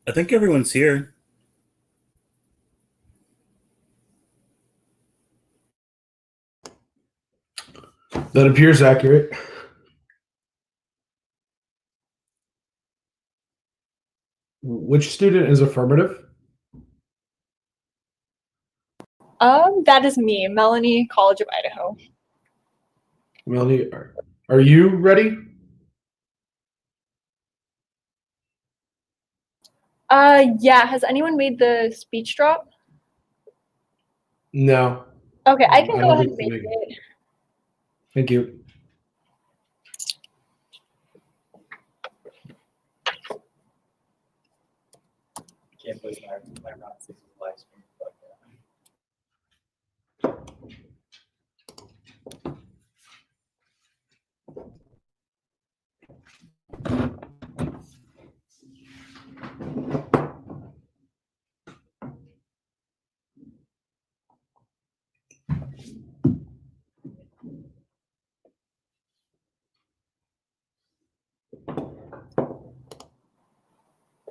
I think everyone's here. That appears accurate. Which student is affirmative? That is me, Melanie, College of Idaho. Melanie, are you ready? Yeah, has anyone made the speech drop? No. Okay, I can go ahead and make it. Thank you. Can't believe I'm not seeing the live stream.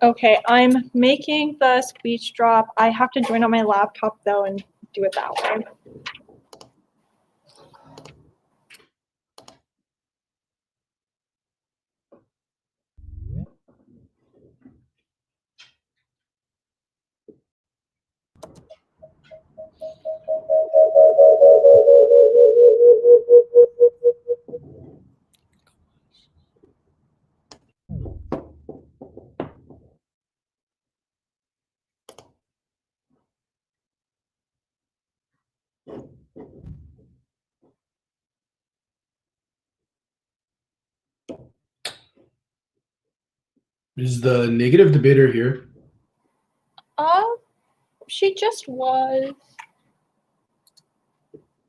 Okay, I'm making the speech drop. I have to join on my laptop though and do it that way. Is the negative debater here? She just was.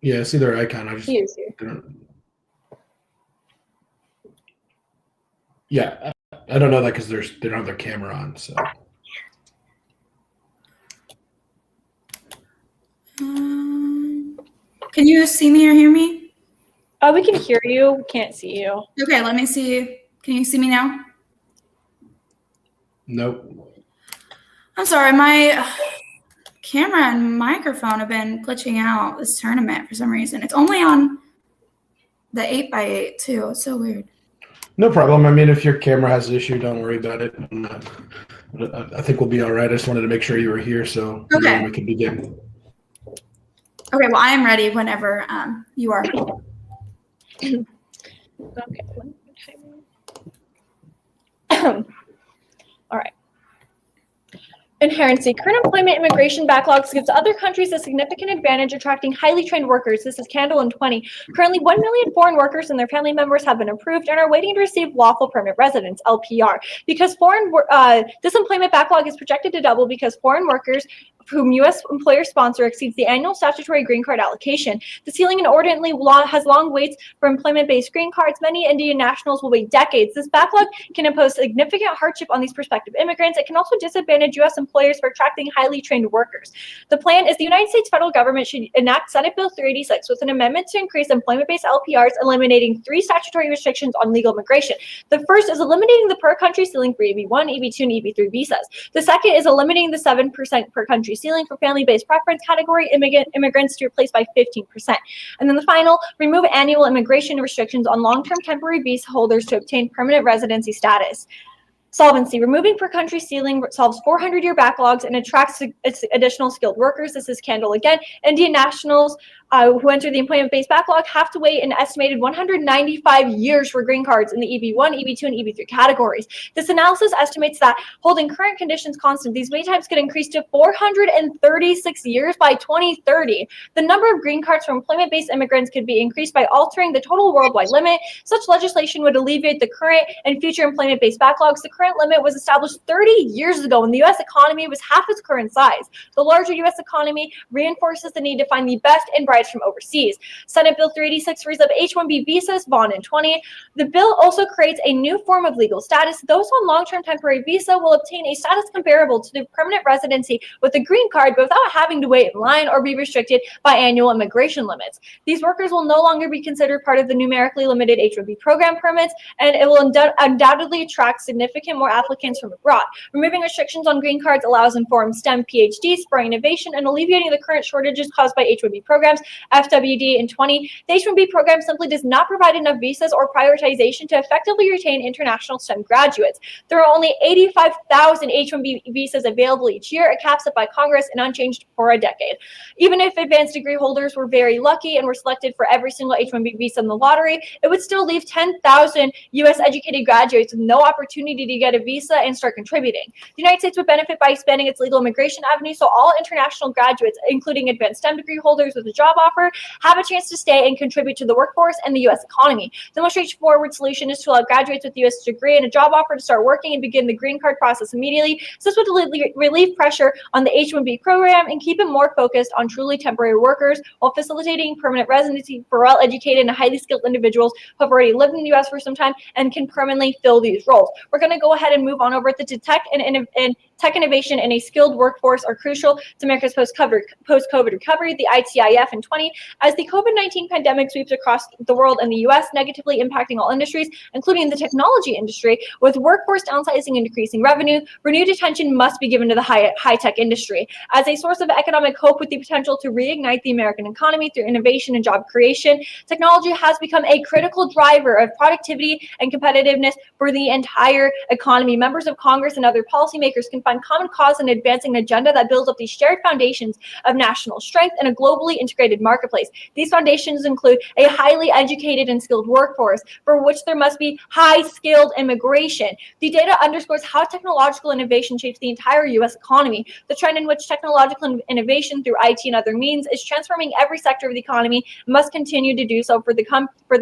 Yeah, I see their icon. I just She is here. Yeah, I don't know that because they don't have their camera on. So. Can you see me or hear me? We can hear you. We can't see you. Okay, let me see. Can you see me now? Nope. I'm sorry, my camera and microphone have been glitching out this tournament for some reason. It's only on the 8x8 too. It's so weird. No problem. I mean, if your camera has an issue, don't worry about it. I think we'll be all right. I just wanted to make sure you were here so Okay. we can begin. Okay, well, I am ready whenever you are. Okay. All right. Inherency. Current employment immigration backlogs gives other countries a significant advantage attracting highly trained workers. This is Candle in 20. Currently, 1 million foreign workers and their family members have been approved and are waiting to receive lawful permanent residence, LPR. Because this employment backlog is projected to double because foreign workers whom U.S. employers sponsor exceeds the annual statutory green card allocation. The ceiling inordinately has long waits for employment-based green cards. Many Indian nationals will wait decades. This backlog can impose significant hardship on these prospective immigrants. It can also disadvantage U.S. employers for attracting highly trained workers. The plan is the United States federal government should enact Senate Bill 386 with an amendment to increase employment-based LPRs, eliminating 3 statutory restrictions on legal immigration. The first is eliminating the per-country ceiling for EB1, EB2, and EB3 visas. The second is eliminating the 7% per-country ceiling for family-based preference category immigrants to replace by 15%. And then the final, remove annual immigration restrictions on long-term temporary visa holders to obtain permanent residency status. Solvency. Removing per-country ceiling solves 400-year backlogs and attracts additional skilled workers. This is Candle again. Indian nationals who enter the employment-based backlog have to wait an estimated 195 years for green cards in the EB1, EB2, and EB3 categories. This analysis estimates that holding current conditions constant, these wait times could increase to 436 years by 2030. The number of green cards for employment-based immigrants could be increased by altering the total worldwide limit. Such legislation would alleviate the current and future employment-based backlogs. The current limit was established 30 years ago when the U.S. economy was half its current size. The larger U.S. economy reinforces the need to find the best and brightest brides from overseas. Senate Bill 386 frees up H-1B visas, bond in 20. The bill also creates a new form of legal status. Those on long-term temporary visa will obtain a status comparable to the permanent residency with a green card, but without having to wait in line or be restricted by annual immigration limits. These workers will no longer be considered part of the numerically limited H-1B program permits, and it will undoubtedly attract significant more applicants from abroad. Removing restrictions on green cards allows informed STEM PhDs, spurring innovation, and alleviating the current shortages caused by H-1B programs. FWD in 20, the H-1B program simply does not provide enough visas or prioritization to effectively retain international STEM graduates. There are only 85,000 H-1B visas available each year, a cap set by Congress and unchanged for a decade. Even if advanced degree holders were very lucky and were selected for every single H-1B visa in the lottery, it would still leave 10,000 U.S. educated graduates with no opportunity to get a visa and start contributing. The United States would benefit by expanding its legal immigration avenue so all international graduates, including advanced STEM degree holders with a job offer, have a chance to stay and contribute to the workforce and the U.S. economy. The most straightforward solution is to allow graduates with U.S. degree and a job offer to start working and begin the green card process immediately. So this would relieve pressure on the H-1B program and keep it more focused on truly temporary workers while facilitating permanent residency for well-educated and highly skilled individuals who have already lived in the U.S. for some time and can permanently fill these roles. We're going to go ahead and move on over to tech and tech innovation and a skilled workforce are crucial to America's post-COVID recovery, the ITIF in 20. As the COVID-19 pandemic sweeps across the world and the U.S., negatively impacting all industries, including the technology industry, with workforce downsizing and decreasing revenue, renewed attention must be given to the high-tech industry. As a source of economic hope with the potential to reignite the American economy through innovation and job creation, technology has become a critical driver of productivity and competitiveness for the entire economy. Members of Congress and other policymakers can find common cause in advancing an agenda that builds up these shared foundations of national strength and a globally integrated marketplace. These foundations include a highly educated and skilled workforce for which there must be high-skilled immigration. The data underscores how technological innovation shapes the entire U.S. economy. The trend in which technological innovation through IT and other means is transforming every sector of the economy must continue to do so for the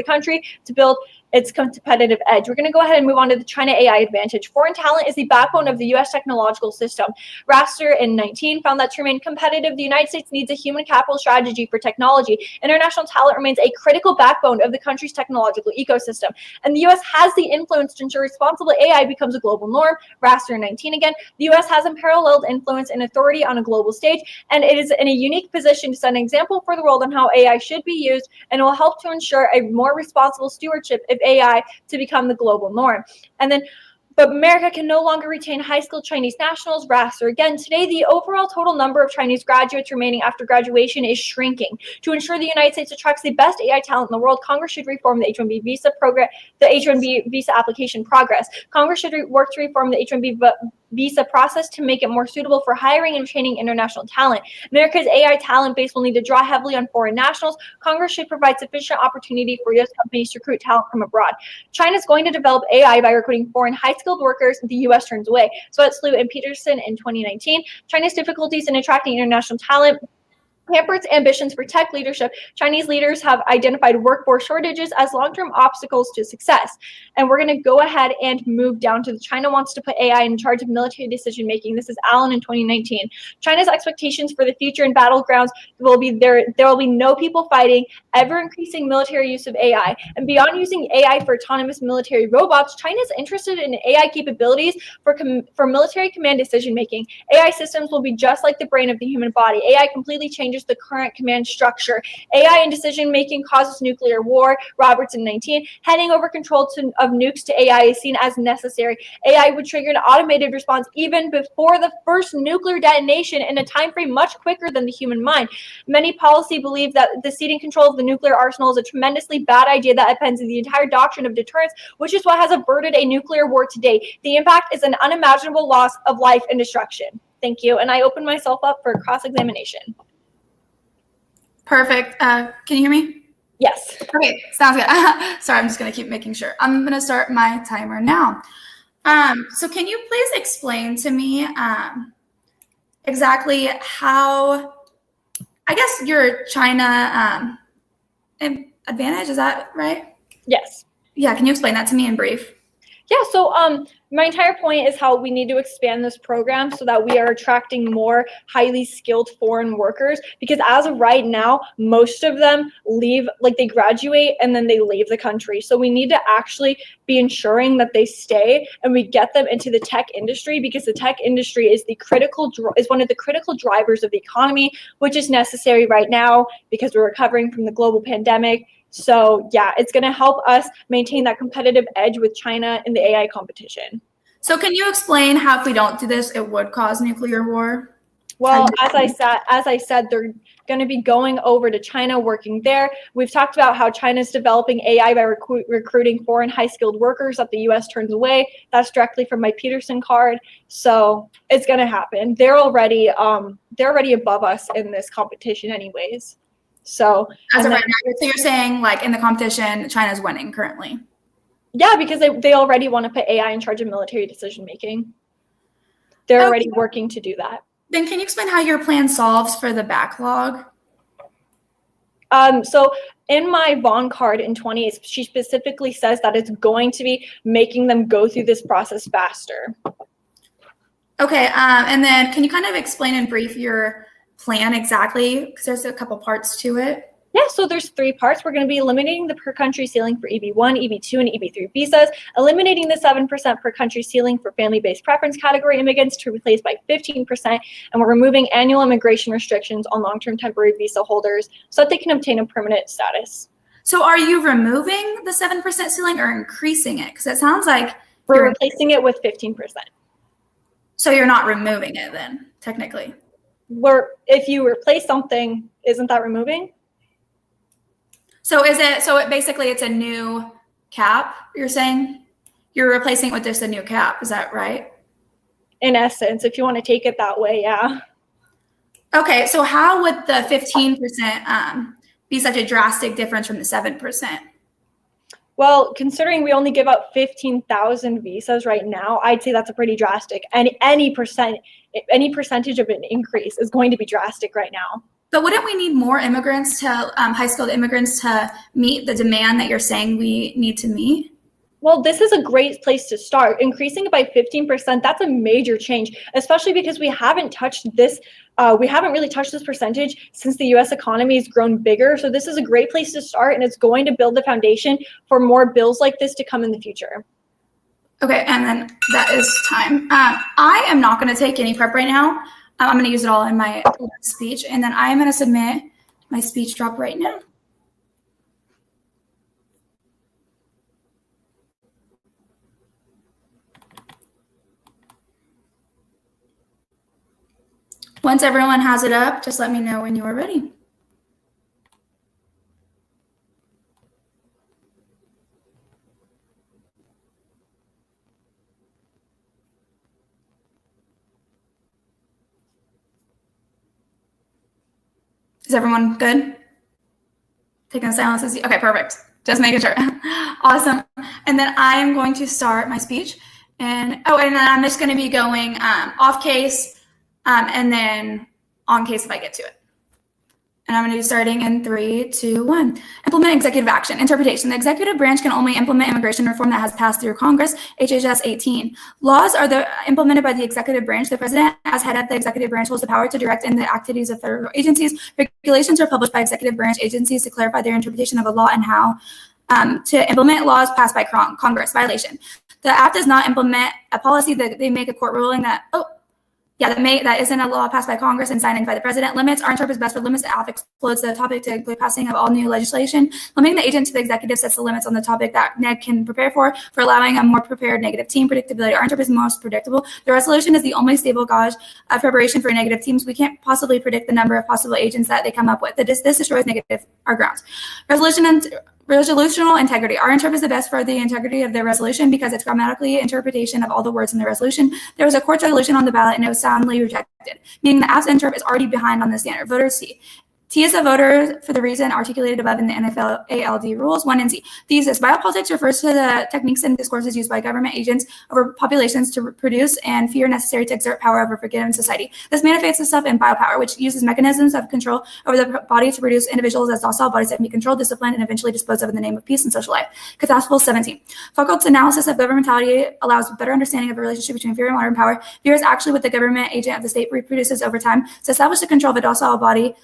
country to build its competitive edge. We're going to go ahead and move on to the China AI advantage. Foreign talent is the backbone of the U.S. technological system. Raster in 19 found that to remain competitive, the United States needs a human capital strategy for technology. International talent remains a critical backbone of the country's technological ecosystem, and the U.S. has the influence to ensure responsible AI becomes a global norm. Raster in 19 again, the U.S. has unparalleled influence and authority on a global stage, and it is in a unique position to set an example for the world on how AI should be used, and will help to ensure a more responsible stewardship of AI to become the global norm. But America can no longer retain high-skilled Chinese nationals. Raster again, today the overall total number of Chinese graduates remaining after graduation is shrinking. To ensure the United States attracts the best AI talent in the world, Congress should reform the H-1B visa program, the H-1B visa application progress. Congress should work to reform the H-1B visa process to make it more suitable for hiring and retaining international talent. America's AI talent base will need to draw heavily on foreign nationals. Congress should provide sufficient opportunity for U.S. companies to recruit talent from abroad. China is going to develop AI by recruiting foreign high-skilled workers the U.S. turns away. So that's Slew and Peterson in 2019. China's difficulties in attracting international talent hamper its ambitions for tech leadership. Chinese leaders have identified workforce shortages as long-term obstacles to success. And we're going to go ahead and move down to China wants to put AI in charge of military decision-making. This is Allen in 2019. China's expectations for the future in battlegrounds will be there will be no people fighting, ever-increasing military use of AI. And beyond using AI for autonomous military robots, China is interested in AI capabilities for military command decision-making. AI systems will be just like the brain of the human body. AI completely changes the current command structure. AI in decision-making causes nuclear war. Robertson 19. Handing over control of nukes to AI is seen as necessary. AI would trigger an automated response even before the first nuclear detonation in a time frame much quicker than the human mind. Many policy believe that the ceding control of the nuclear arsenal is a tremendously bad idea that upends the entire doctrine of deterrence, which is what has averted a nuclear war today. The impact is an unimaginable loss of life and destruction. Thank you. And I open myself up for cross-examination. Perfect. Can you hear me? Yes. Okay, sounds good. Sorry, I'm just going to keep making sure. I'm going to start my timer now. So can you please explain to me exactly how, I guess, your China advantage, is that right? Yes. Yeah, can you explain that to me in brief? Yeah, so My entire point is how we need to expand this program so that we are attracting more highly skilled foreign workers, because as of right now, most of them leave, like they graduate and then they leave the country. So we need to actually be ensuring that they stay and we get them into the tech industry, because the tech industry is one of the critical drivers of the economy, which is necessary right now because we're recovering from the global pandemic. So yeah, it's going to help us maintain that competitive edge with China in the AI competition. So can you explain how if we don't do this, it would cause nuclear war? Well, as I said, they're going to be going over to China, working there. We've talked about how China's developing AI by recruiting foreign high-skilled workers that the U.S. turns away. That's directly from my Peterson card. So it's going to happen. They're already above us in this competition, anyways. So as of right now, so you're saying like in the competition, China's winning currently? Yeah, because they already want to put AI in charge of military decision making. They're already working to do that. Then can you explain how your plan solves for the backlog? So in my Vaughn card in 20, she specifically says that it's going to be making them go through this process faster. Okay, and then can you kind of explain in brief your plan exactly? Because there's a couple parts to it. Yeah, so there's 3 parts. We're going to be eliminating the per country ceiling for EB1, EB2, and EB3 visas, eliminating the 7% per country ceiling for family-based preference category immigrants to replace by 15%, and we're removing annual immigration restrictions on long-term temporary visa holders so that they can obtain a permanent status. So are you removing the 7% ceiling or increasing it? Because it sounds like we're replacing it with 15%. So you're not removing it then, technically? If you replace something, isn't that removing? So it's a new cap, you're saying? You're replacing it with just a new cap, is that right? In essence, if you want to take it that way, yeah. Okay, so how would the 15% be such a drastic difference from the 7%? Well, considering we only give out 15,000 visas right now, I'd say that's a pretty drastic. And any percentage of an increase is going to be drastic right now. But wouldn't we need more immigrants high-skilled immigrants to meet the demand that you're saying we need to meet? Well, this is a great place to start. Increasing it by 15%, that's a major change, especially because we haven't touched this. We haven't really touched this percentage since the U.S. economy has grown bigger. So this is a great place to start, and it's going to build the foundation for more bills like this to come in the future. Okay, and then that is time. I am not going to take any prep right now. I'm going to use it all in my speech, and then I am going to submit my speech drop right now. Once everyone has it up, just let me know when you are ready. Is everyone good? Taking the silence as okay, perfect. Just making sure. Awesome. And then I'm going to start my speech. And then I'm just going to be going off case and then on case if I get to it. And I'm going to be starting in 3, 2, 1. Implement executive action. Interpretation. The executive branch can only implement immigration reform that has passed through Congress, HHS 18. Laws are implemented by the executive branch. The president, as head of the executive branch, holds the power to direct in the activities of federal agencies. Regulations are published by executive branch agencies to clarify their interpretation of a law and how to implement laws passed by Congress. Violation. The act does not implement a policy that they make a court ruling that that isn't a law passed by Congress and signed by the president. Limits are interpreted best for limits. The act explodes the topic to include passing of all new legislation. Limiting the agent to the executive sets the limits on the topic that NEG can prepare for allowing a more prepared negative team. Predictability. Our interpret is most predictable. The resolution is the only stable gauge of preparation for negative teams. We can't possibly predict the number of possible agents that they come up with. This destroys negative our grounds. Resolutional integrity. Our interpret is the best for the integrity of the resolution because it's grammatically interpretation of all the words in the resolution. There was a court resolution on the ballot and it was soundly rejected, meaning the app's interpret is already behind on the standard. Voters see. T is a voter for the reason articulated above in the NFLALD rules 1 and Z. These is biopolitics refers to the techniques and discourses used by government agents over populations to produce and fear necessary to exert power over a given society. This manifests itself in biopower, which uses mechanisms of control over the body to produce individuals as docile bodies that can be controlled, disciplined, and eventually disposed of in the name of peace and social life. Catastrophe 17. Foucault's analysis of governmentality allows better understanding of the relationship between fear and modern power. Fear is actually what the government agent of the state reproduces over time to establish the control of a docile body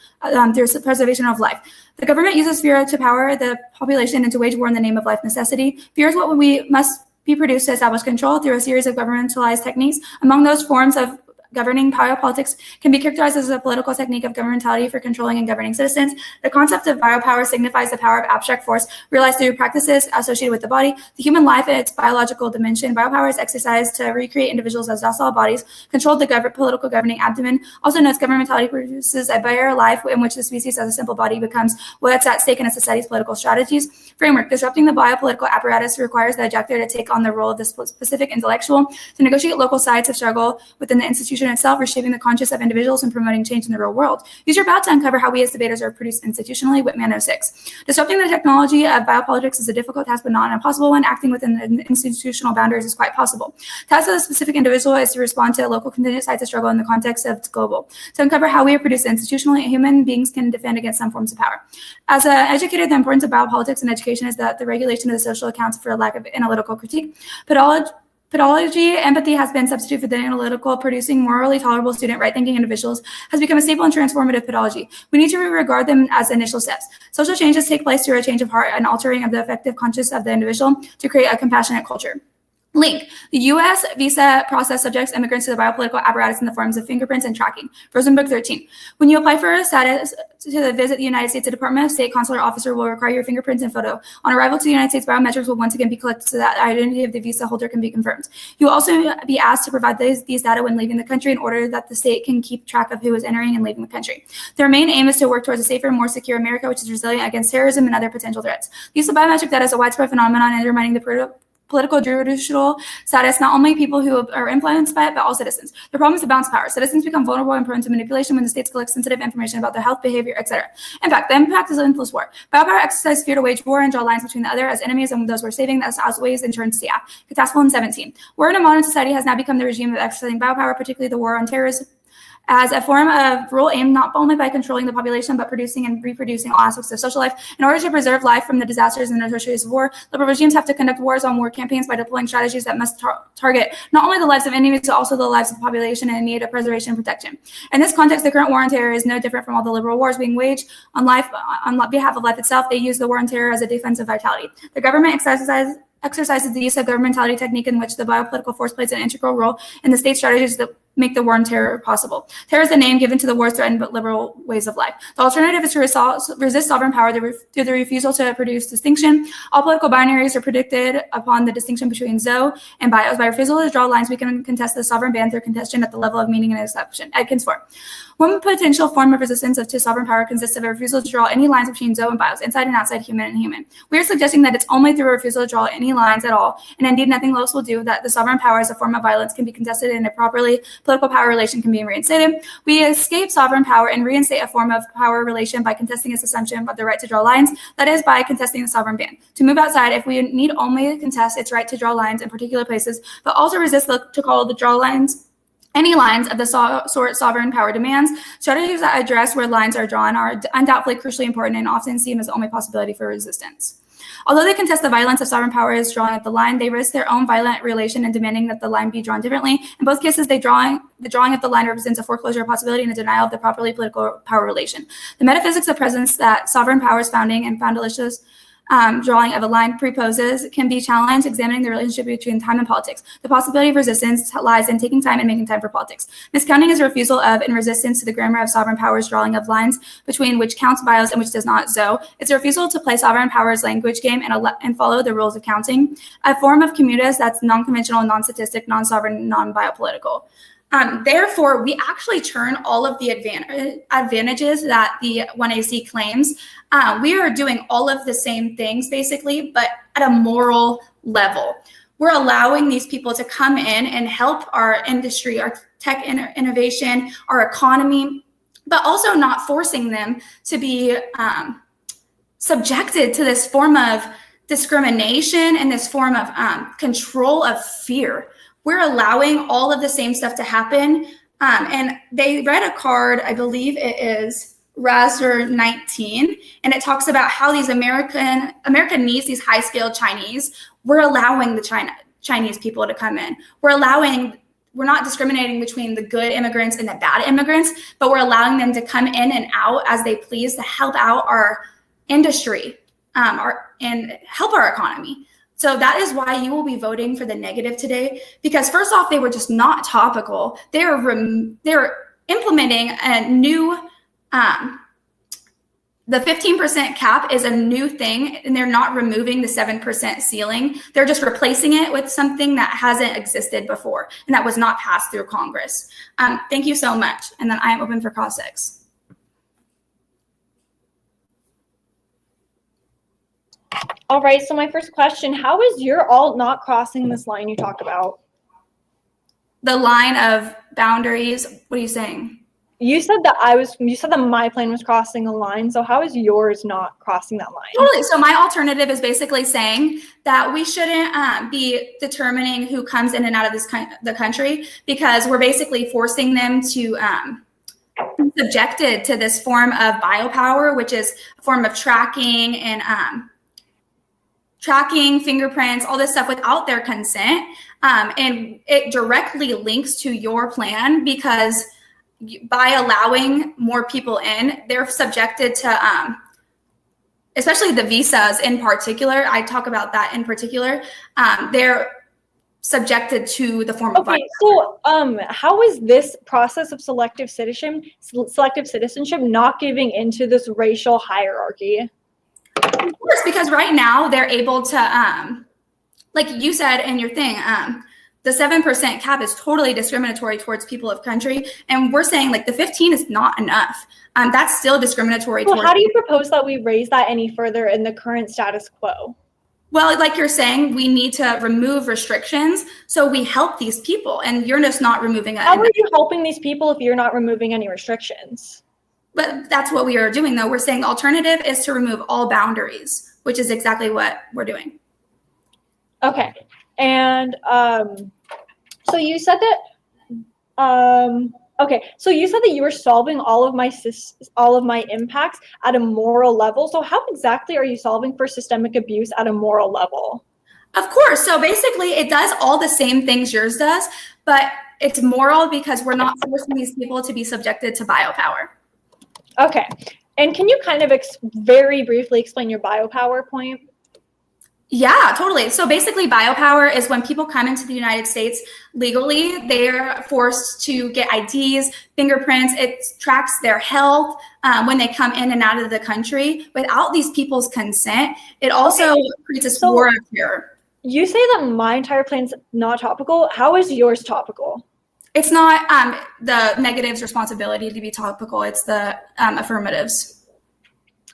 through preservation of life. The government uses fear to power the population and to wage war in the name of life necessity. Fear is what we must be produced to establish control through a series of governmentalized techniques. Among those forms of governing biopolitics can be characterized as a political technique of governmentality for controlling and governing citizens. The concept of biopower signifies the power of abstract force realized through practices associated with the body. The human life and its biological dimension. Biopower is exercised to recreate individuals as docile bodies, control the political governing abdomen. Also notes governmentality produces a bare life in which the species as a simple body becomes what's at stake in a society's political strategies. Framework. Disrupting the biopolitical apparatus requires the objector to take on the role of the specific intellectual to negotiate local sides of struggle within the institution itself, reshaping the conscience of individuals and promoting change in the real world. Use your bout to uncover how we as debaters are produced institutionally. Whitman 06. Disrupting the technology of biopolitics is a difficult task, but not an impossible one. Acting within the institutional boundaries is quite possible. Task of the specific individual is to respond to local contingent sites of struggle in the context of global. To uncover how we are produced institutionally, human beings can defend against some forms of power. As an educator, the importance of biopolitics and education is that the regulation of the social accounts for a lack of analytical critique. Pedology, empathy has been substituted for the analytical, producing morally tolerable student, right-thinking individuals has become a stable and transformative pedology. We need to regard them as initial steps. Social changes take place through a change of heart and altering of the affective conscience of the individual to create a compassionate culture. Link. The U.S. visa process subjects immigrants to the biopolitical apparatus in the forms of fingerprints and tracking. Rosenberg 13. When you apply for a status to visit the United States, the Department of State consular officer will require your fingerprints and photo. On arrival to the United States, biometrics will once again be collected so that the identity of the visa holder can be confirmed. You will also be asked to provide these data when leaving the country in order that the state can keep track of who is entering and leaving the country. Their main aim is to work towards a safer, more secure America, which is resilient against terrorism and other potential threats. The use of biometric data is a widespread phenomenon undermining the political judicial status, not only people who are influenced by it, but all citizens. The problem is the balance of power. Citizens become vulnerable and prone to manipulation when the states collect sensitive information about their health, behavior, etc. In fact, the impact is endless war. Biopower exercises fear to wage war and draw lines between the other as enemies and those we're saving as outweighs in turn CF. Catastrophe 17. War in a modern society has now become the regime of exercising biopower, particularly the war on terrorism, as a form of rule aimed not only by controlling the population, but producing and reproducing all aspects of social life. In order to preserve life from the disasters and atrocities of war, liberal regimes have to conduct wars on war campaigns by deploying strategies that must target not only the lives of enemies, but also the lives of the population in need of preservation and protection. In this context, the current war on terror is no different from all the liberal wars being waged on behalf of life itself. They use the war on terror as a defensive vitality. The government exercises the use of governmentality technique in which the biopolitical force plays an integral role in the state strategies that make the war on terror possible. Terror is the name given to the wars threatened but liberal ways of life. The alternative is to resist sovereign power through the refusal to produce distinction. All political binaries are predicted upon the distinction between Zoe and bios. By refusal to draw lines, we can contest the sovereign ban through contention at the level of meaning and exception. Adkins 4. One potential form of resistance to sovereign power consists of a refusal to draw any lines between Zoe and bios, inside and outside, human and human. We are suggesting that it's only through a refusal to draw any lines at all, and indeed nothing else will do, that the sovereign power as a form of violence can be contested and a properly political power relation can be reinstated. We escape sovereign power and reinstate a form of power relation by contesting its assumption of the right to draw lines, that is, by contesting the sovereign ban. To move outside, if we need only contest its right to draw lines in particular places, but also resist to call the draw lines any lines of the sort sovereign power demands, strategies that address where lines are drawn are undoubtedly crucially important and often seen as the only possibility for resistance. Although they contest the violence of sovereign power as drawing up the line, they risk their own violent relation in demanding that the line be drawn differently. In both cases, the drawing of the line represents a foreclosure of possibility and a denial of the properly political power relation. The metaphysics of presence that sovereign power's founding and foundationalist drawing of a line preposes can be challenged, examining the relationship between time and politics. The possibility of resistance lies in taking time and making time for politics. Miscounting is a refusal of and resistance to the grammar of sovereign power's drawing of lines between which counts bios and which does not Zoe. It's a refusal to play sovereign power's language game and follow the rules of counting, a form of commutus that's non-conventional, non-statistic, non-sovereign, non-biopolitical. Therefore, we actually turn all of the advantages that the 1AC claims. We are doing all of the same things, basically, but at a moral level. We're allowing these people to come in and help our industry, our tech innovation, our economy, but also not forcing them to be subjected to this form of discrimination and this form of control of fear. We're allowing all of the same stuff to happen. And they read a card, I believe it is Razer 19, and it talks about how these America needs these high-skilled Chinese. We're allowing the Chinese people to come in. We're not discriminating between the good immigrants and the bad immigrants, but we're allowing them to come in and out as they please to help out our industry and help our economy. So that is why you will be voting for the negative today, because first off, they were just not topical. They're implementing a new, the 15% cap is a new thing, and they're not removing the 7% ceiling. They're just replacing it with something that hasn't existed before and that was not passed through Congress. Thank you so much. And then I am open for cross-ex. All right, so my first question, how is your alt not crossing this line you talk about? The line of boundaries, what are you saying? You said that my plan was crossing a line, so how is yours not crossing that line? Totally. So my alternative is basically saying that we shouldn't be determining who comes in and out of the country, because we're basically forcing them to be subjected to this form of biopower, which is a form of tracking and tracking fingerprints, all this stuff without their consent. And it directly links to your plan, because by allowing more people in, they're subjected to, especially the visas in particular. I talk about that in particular. They're subjected to the form of violence. So how is this process of selective citizenship not giving into this racial hierarchy? Of course, because right now they're able to, like you said in your thing, the 7% cap is totally discriminatory towards people of country. And we're saying like the 15 is not enough. That's still discriminatory. So how do you propose that we raise that any further in the current status quo? Well, like you're saying, we need to remove restrictions so we help these people, and you're just not removing it. How are you helping these people if you're not removing any restrictions? But that's what we are doing, though. We're saying the alternative is to remove all boundaries, which is exactly what we're doing. Okay. And so you said that so you said that you were solving all of my impacts at a moral level. So how exactly are you solving for systemic abuse at a moral level? Of course. So basically it does all the same things yours does, but it's moral because we're not forcing these people to be subjected to biopower. Okay. And can you kind of very briefly explain your biopower point? Yeah, totally. So basically biopower is when people come into the United States legally, they're forced to get IDs, fingerprints. It tracks their health when they come in and out of the country without these people's consent. It also creates a war of terror. You say that my entire plan's not topical. How is yours topical? It's not the negatives' responsibility to be topical. It's the affirmatives.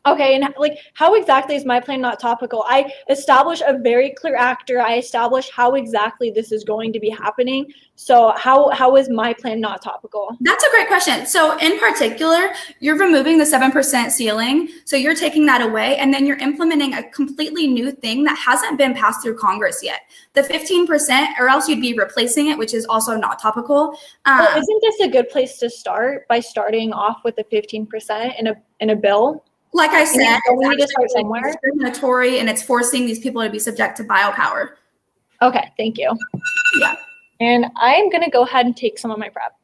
Okay, and like, how exactly is my plan not topical? I establish a very clear actor. I establish how exactly this is going to be happening. So how is my plan not topical? That's a great question. So in particular, you're removing the 7% ceiling. So you're taking that away, and then you're implementing a completely new thing that hasn't been passed through Congress yet. The 15%, or else you'd be replacing it, which is also not topical. Well, isn't this a good place to start by starting off with the 15% in a bill? Like I said, we need to start somewhere. It's discriminatory, and it's forcing these people to be subject to biopower. Okay, thank you. Yeah. And I'm going to go ahead and take some of my prep.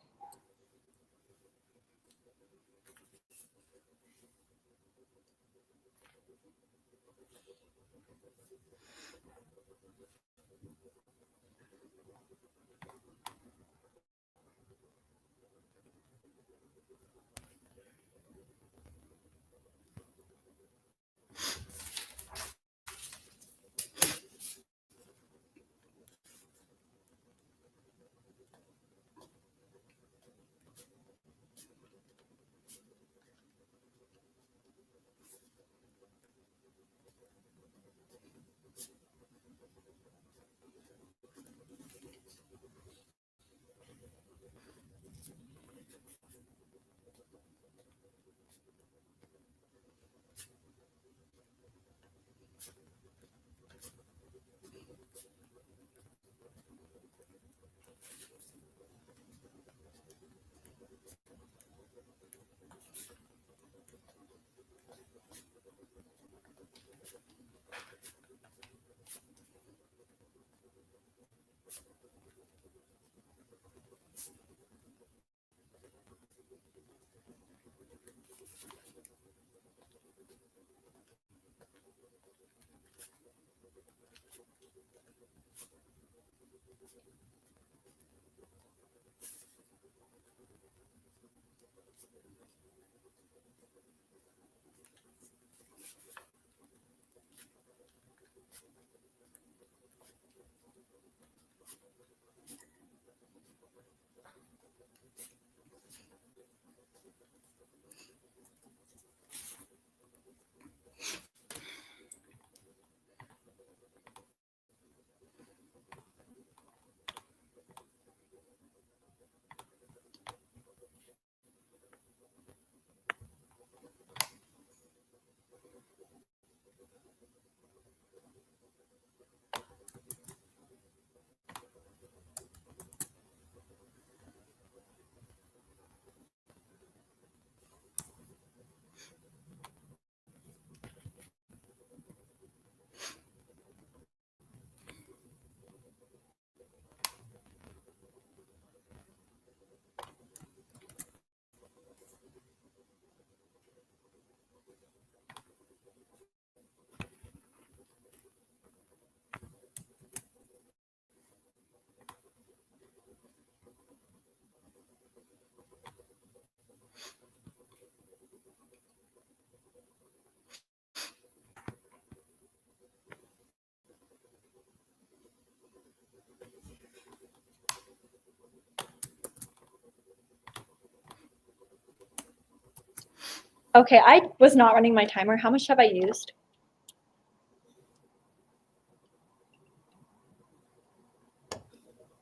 Okay, I was not running my timer. How much have I used?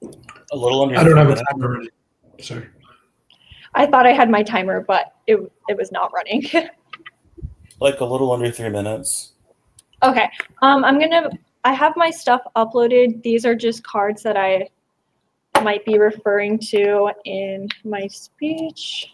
A little under. I don't 3 have a minutes. timer ready. Sorry. I thought I had my timer, but it was not running. Like a little under 3 minutes. Okay. I have my stuff uploaded. These are just cards that I might be referring to in my speech.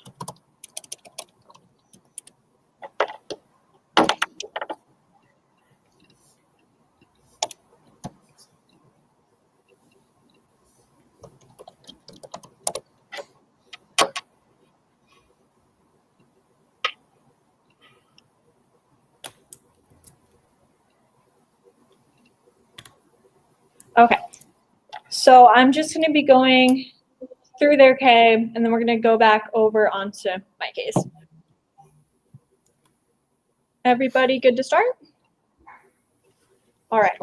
Okay. So I'm just going to be going through their K, and then we're going to go back over onto my case. Everybody good to start? All right.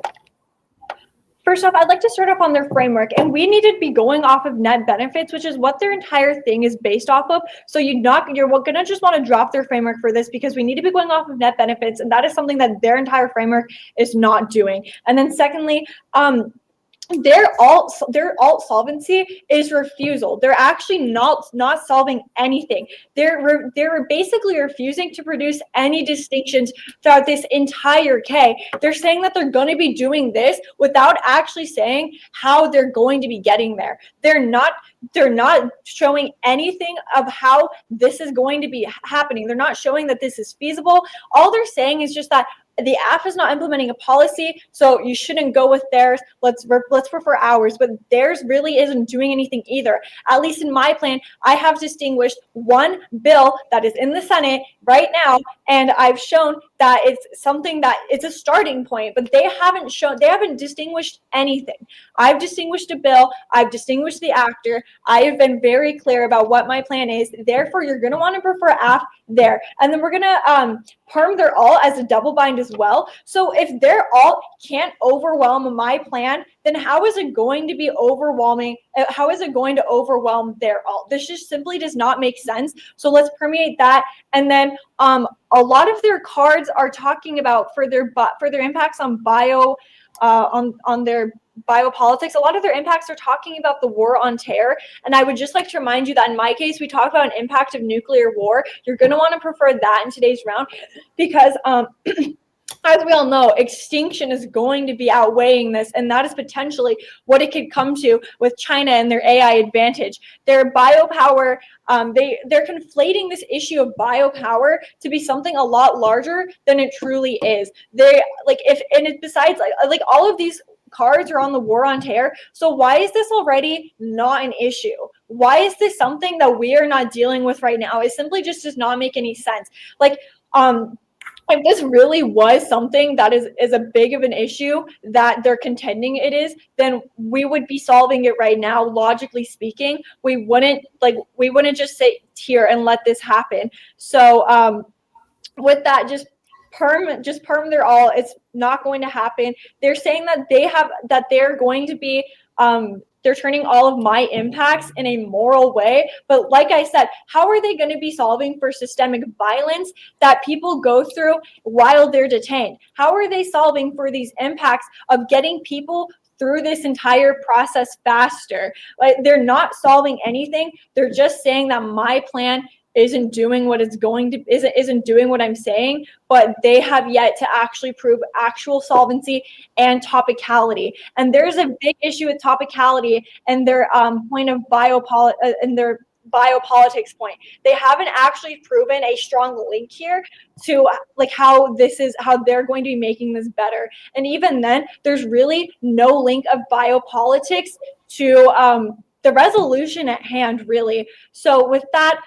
First off, I'd like to start off on their framework, and we need to be going off of net benefits, which is what their entire thing is based off of. So you're gonna just want to drop their framework for this because we need to be going off of net benefits, and that is something that their entire framework is not doing. And then secondly, their alt solvency is refusal. They're actually not solving anything. They're basically refusing to produce any distinctions throughout this entire K. They're saying that they're going to be doing this without actually saying how they're going to be getting there. They're not showing anything of how this is going to be happening. They're not showing that this is feasible. All they're saying is just that the app is not implementing a policy, so you shouldn't go with theirs. Let's prefer ours, but theirs really isn't doing anything either. At least in my plan, I have distinguished one bill that is in the Senate right now, and I've shown that it's something that it's a starting point, but they haven't distinguished anything. I've distinguished a bill, I've distinguished the actor, I have been very clear about what my plan is. Therefore, you're going to want to prefer app there. And then we're going to perm their alt as a double bind as well. So if their alt can't overwhelm my plan, then how is it going to be overwhelming? How is it going to overwhelm their alt? This just simply does not make sense. So let's permeate that. And then a lot of their cards are talking about for their impacts on on their biopolitics. A lot of their impacts are talking about the war on terror. And I would just like to remind you that in my case, we talk about an impact of nuclear war. You're going to want to prefer that in today's round because as we all know, extinction is going to be outweighing this, and that is potentially what it could come to with China and their AI advantage. Their biopower, they're conflating this issue of biopower to be something a lot larger than it truly is. Besides all of these cards are on the war on terror. So why is this already not an issue? Why is this something that we are not dealing with right now? It simply just does not make any sense. Like, if this really was something that is a big of an issue that they're contending it is, then we would be solving it right now. Logically speaking, we wouldn't just sit here and let this happen. So with that, just perm they're all. It's not going to happen. They're saying that they're going to be they're turning all of my impacts in a moral way. But like I said, how are they going to be solving for systemic violence that people go through while they're detained? How are they solving for these impacts of getting people through this entire process faster? Like, they're not solving anything. They're just saying that my plan isn't doing what it's going to isn't doing what I'm saying, but they have yet to actually prove actual solvency and topicality. And there's a big issue with topicality and their point of biopolitics point. They haven't actually proven a strong link here to like how they're going to be making this better. And even then, there's really no link of biopolitics to the resolution at hand, really. So with that,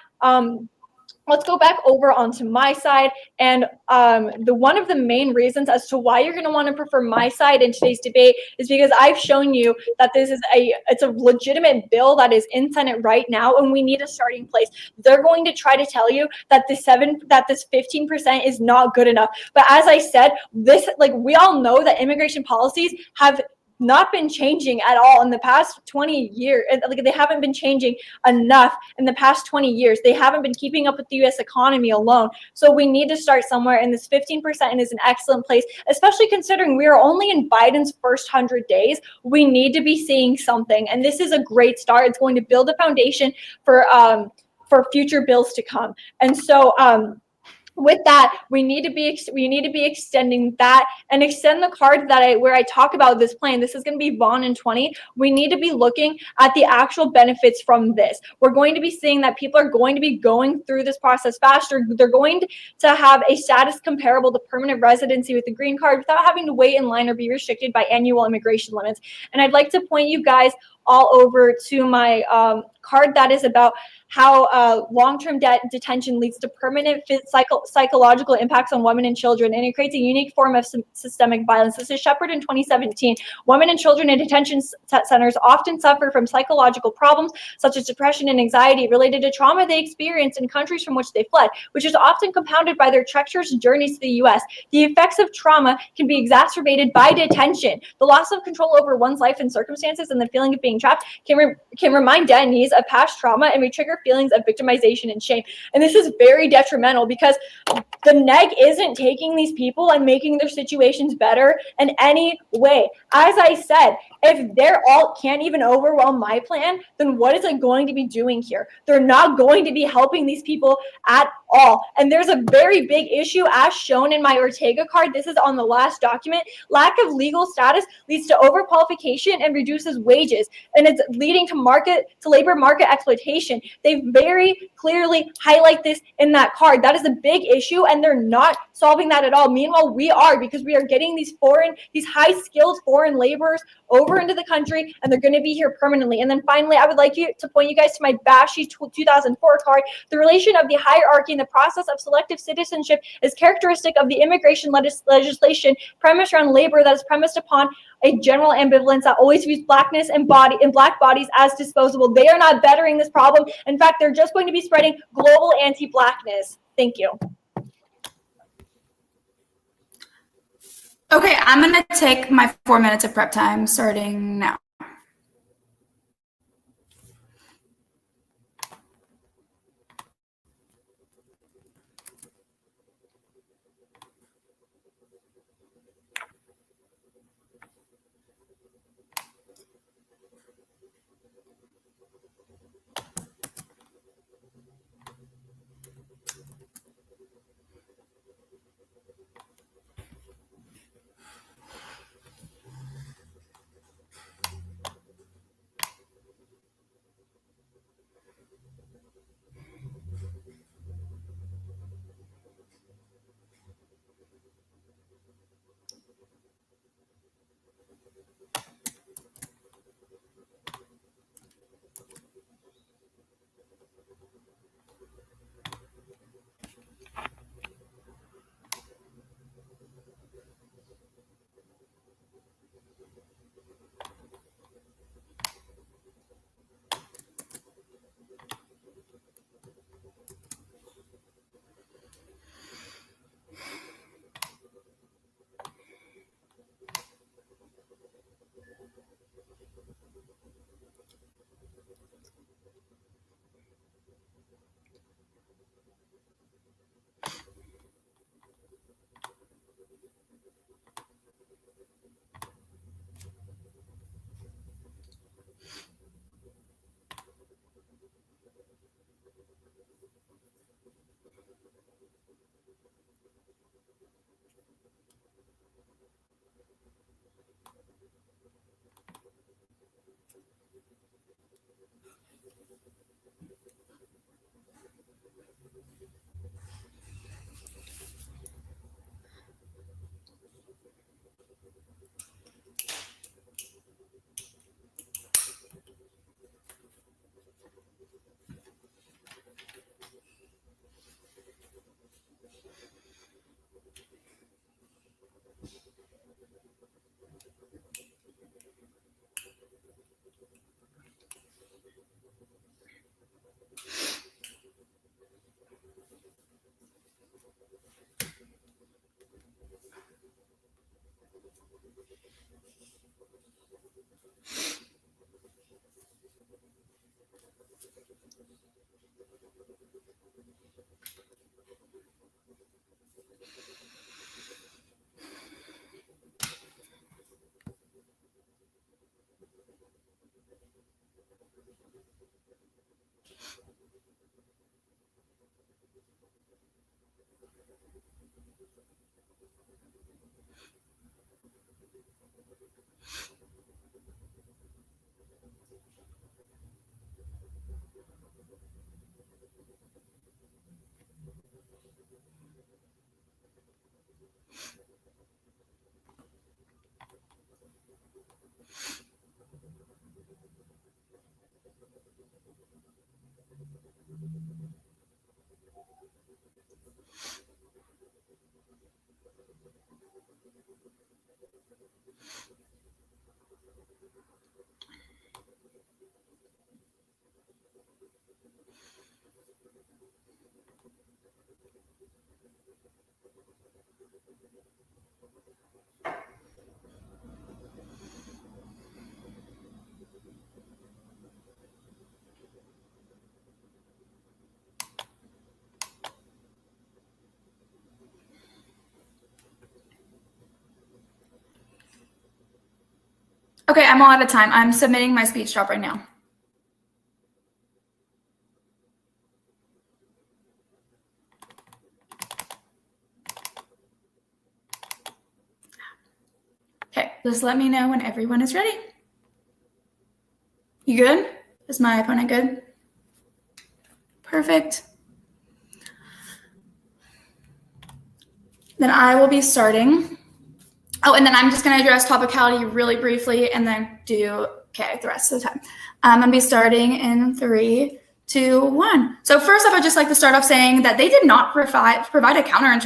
let's go back over onto my side. And one of the main reasons as to why you're going to want to prefer my side in today's debate is because I've shown you that it's a legitimate bill that is in Senate right now, and we need a starting place. They're going to try to tell you that this 15% is not good enough. But as I said, we all know that immigration policies have not been changing at all in the past 20 years. Like, they haven't been changing enough in the past 20 years. They haven't been keeping up with the U.S. economy alone. So we need to start somewhere, and this 15% is an excellent place, especially considering we are only in Biden's first 100 days. We need to be seeing something, and this is a great start. It's going to build a foundation for future bills to come. And so with that, we need to be extending that and extend the card where I talk about this plan. This is going to be Vaughn in 20. We need to be looking at the actual benefits from this. We're going to be seeing that people are going to be going through this process faster. They're going to have a status comparable to permanent residency with the green card without having to wait in line or be restricted by annual immigration limits. And I'd like to point you guys all over to my card that is about how long-term detention leads to permanent psychological impacts on women and children, and it creates a unique form of systemic violence. This is Shepard in 2017. Women and children in detention centers often suffer from psychological problems such as depression and anxiety related to trauma they experienced in countries from which they fled, which is often compounded by their treacherous journeys to the U.S. The effects of trauma can be exacerbated by detention. The loss of control over one's life and circumstances and the feeling of being trapped can remind detainees of past trauma and may trigger feelings of victimization and shame. And this is very detrimental because the neg isn't taking these people and making their situations better in any way. As I said, if they're all can't even overwhelm my plan, then what is it going to be doing here? They're not going to be helping these people at all. And there's a very big issue as shown in my Ortega card. This is on the last document. Lack of legal status leads to overqualification and reduces wages. And it's leading to labor market exploitation. They very clearly highlight this in that card. That is a big issue, and they're not solving that at all. Meanwhile, we are, because we are getting these high-skilled foreign laborers over into the country, and they're going to be here permanently. And then finally, I would like to point you guys to my Bashi 2004 card. The relation of the hierarchy in the process of selective citizenship is characteristic of the immigration legislation premised around labor that is premised upon a general ambivalence that always views blackness and black bodies as disposable. They are not bettering this problem. In fact, they're just going to be spreading global anti-blackness. Thank you. Okay, I'm going to take my 4 minutes of prep time starting now. Okay, I'm all out of time. I'm submitting my speech drop right now. Okay, just let me know when everyone is ready. You good? Is my opponent good? Perfect. Then I will be starting. Oh, and then I'm just going to address topicality really briefly and then do, okay, the rest of the time. I'm going to be starting in 3, 2, 1. So first off, I'd just like to start off saying that they did not provide a counter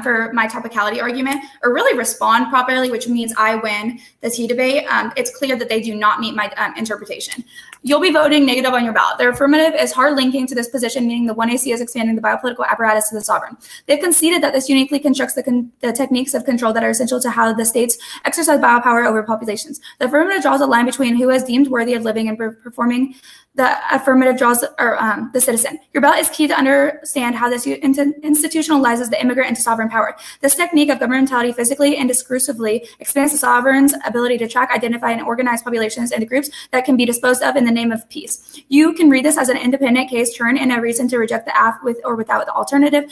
for my topicality argument or really respond properly, which means I win the T debate. It's clear that they do not meet my interpretation. You'll be voting negative on your ballot. Their affirmative is hard linking to this position, meaning the 1AC is expanding the biopolitical apparatus to the sovereign. They've conceded that this uniquely constructs the techniques of control that are essential to how the states exercise biopower over populations. The affirmative draws a line between who is deemed worthy of living and performing. The affirmative draws the citizen. Your ballot is key to understand how this institutionalizes the immigrant into sovereign power. This technique of governmentality physically and discursively expands the sovereign's ability to track, identify, and organize populations into groups that can be disposed of in the name of peace. You can read this as an independent case turn and a reason to reject the AF with or without the alternative.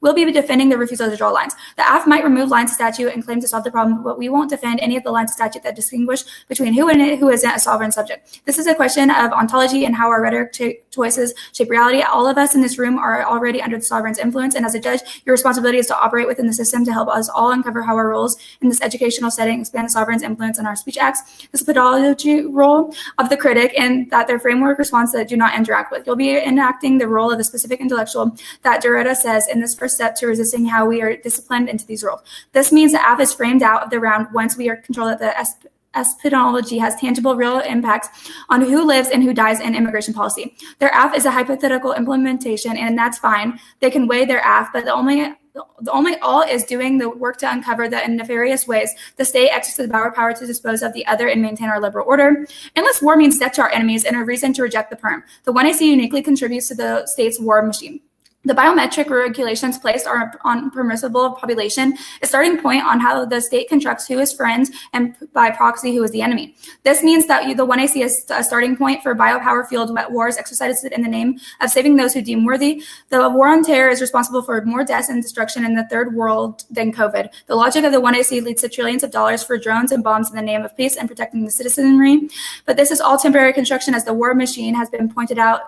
We'll be defending the refusal to draw lines. The AF might remove lines of statute and claim to solve the problem, but we won't defend any of the lines of statute that distinguish between who and who isn't a sovereign subject. This is a question of ontology and how our rhetoric choices shape reality. All of us in this room are already under the sovereign's influence, and as a judge, your responsibility is to operate within the system to help us all uncover how our roles in this educational setting expand the sovereign's influence on our speech acts. This pedagogy role of the critic, and that their framework response that do not interact with. You'll be enacting the role of a specific intellectual that Derrida says in this first step to resisting how we are disciplined into these roles. This means the AF is framed out of the round once we are controlled that the epistemology has tangible, real impacts on who lives and who dies in immigration policy. Their AF is a hypothetical implementation, and that's fine. They can weigh their AF, but the only all is doing the work to uncover that in nefarious ways the state exercises power to dispose of the other and maintain our liberal order. Endless war means death to our enemies and a reason to reject the perm. The 1AC uniquely contributes to the state's war machine. The biometric regulations placed on permissible population a starting point on how the state constructs who is friends and by proxy who is the enemy. This means that the 1AC is a starting point for biopower-fueled wars exercised in the name of saving those who deem worthy. The war on terror is responsible for more deaths and destruction in the third world than COVID. The logic of the 1AC leads to trillions of dollars for drones and bombs in the name of peace and protecting the citizenry. But this is all temporary construction, as the war machine has been pointed out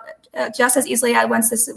just as easily as once this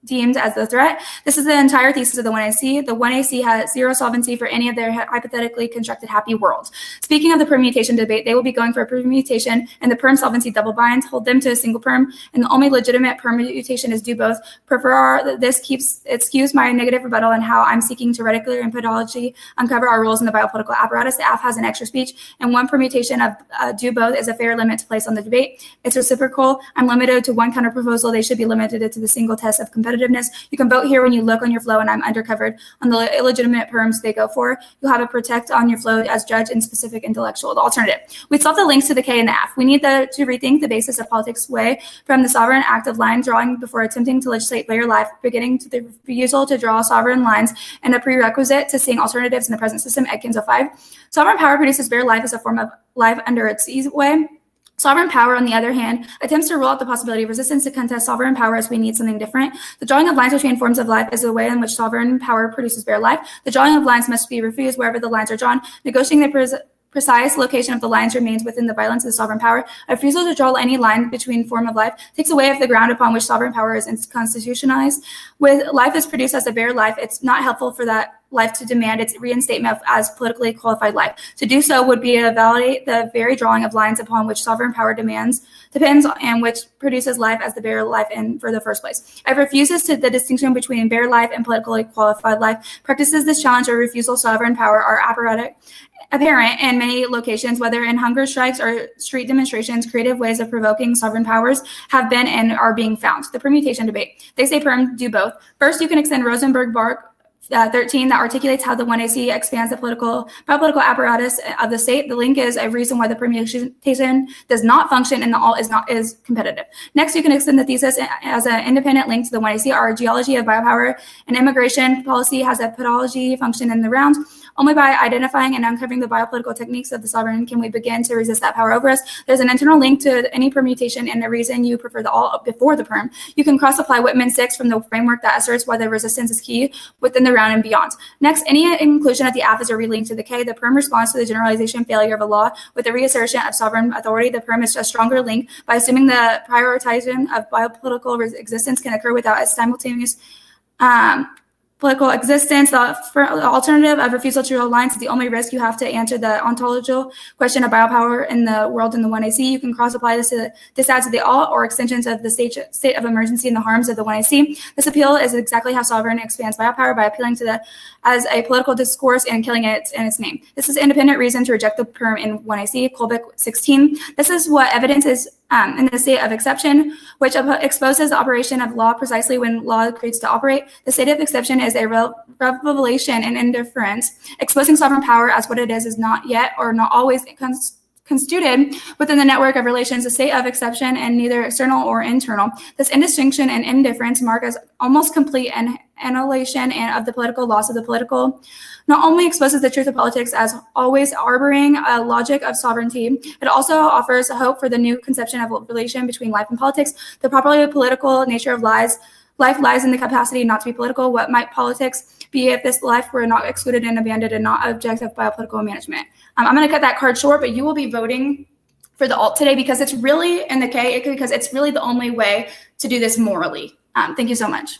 deemed as the threat. This is the entire thesis of the 1AC. The 1AC has zero solvency for any of their hypothetically constructed happy worlds. Speaking of the permutation debate, they will be going for a permutation and the perm solvency double binds, hold them to a single perm, and the only legitimate permutation is do both. This skews my negative rebuttal and how I'm seeking to rhetorically and pedology uncover our roles in the biopolitical apparatus. The AF has an extra speech, and one permutation of do both is a fair limit to place on the debate. It's reciprocal. I'm limited to one counter proposal. They should be limited to the single test of competitiveness. You can vote here when you look on your flow, and I'm undercovered on the illegitimate perms they go for. You'll have a protect on your flow as judge and specific intellectual. The alternative. We solve the links to the K and the F. We need to rethink the basis of politics way from the sovereign act of line drawing before attempting to legislate bare life, beginning to the refusal to draw sovereign lines and a prerequisite to seeing alternatives in the present system at Kinzo 5. Sovereign power produces bare life as a form of life under its easy way. Sovereign power, on the other hand, attempts to rule out the possibility of resistance to contest sovereign power as we need something different. The drawing of lines between forms of life is the way in which sovereign power produces bare life. The drawing of lines must be refused wherever the lines are drawn. Negotiating the precise location of the lines remains within the violence of the sovereign power. A refusal to draw any line between form of life takes away of the ground upon which sovereign power is constitutionalized. With life is produced as a bare life, it's not helpful for that life to demand its reinstatement as politically qualified life. To do so would be to validate the very drawing of lines upon which sovereign power depends and which produces life as the bare life in for the first place. It refuses to the distinction between bare life and politically qualified life. Practices this challenge or refusal sovereign power are apparent in many locations, whether in hunger strikes or street demonstrations. Creative ways of provoking sovereign powers have been and are being found. The permutation debate. They say perm do both. First, you can extend Rosenberg-Bark 13 that articulates how the 1AC expands the biopolitical apparatus of the state. The link is a reason why the permutation does not function and the all is competitive. Next, you can extend the thesis as an independent link to the 1AC. Our geology of biopower and immigration policy has a pedology function in the round. Only by identifying and uncovering the biopolitical techniques of the sovereign can we begin to resist that power over us. There's an internal link to any permutation and the reason you prefer the all before the perm. You can cross-apply Whitman 6 from the framework that asserts why the resistance is key within the round and beyond. Next, any inclusion of the AF is a relink to the K. The perm responds to the generalization failure of a law with the reassertion of sovereign authority. The perm is a stronger link by assuming the prioritization of biopolitical existence can occur without a simultaneous political existence. The alternative of refusal to draw lines is the only risk. You have to answer the ontological question of biopower in the world in the 1AC. You can cross-apply this adds to the all or extensions of the state of emergency and the harms of the 1AC. This appeal is exactly how sovereign expands biopower, by appealing to as a political discourse and killing it in its name. This is independent reason to reject the perm in 1AC. Kolbeck 16. This is what evidence is in the state of exception, which exposes the operation of law precisely when law creates to operate. The state of exception is a revelation and indifference. Exposing sovereign power as what it is not yet or not always constituted within the network of relations, a state of exception and neither external or internal. This indistinction and indifference mark as almost complete annihilation of the political loss of the political. Not only exposes the truth of politics as always harboring a logic of sovereignty, it also offers a hope for the new conception of relation between life and politics. The properly political nature of lies life lies in the capacity not to be political. What might politics be if this life were not excluded and abandoned and not objective biopolitical management? I'm going to cut that card short, but you will be voting for the alt today because it's really in the K, because it's really the only way to do this morally. Thank you so much.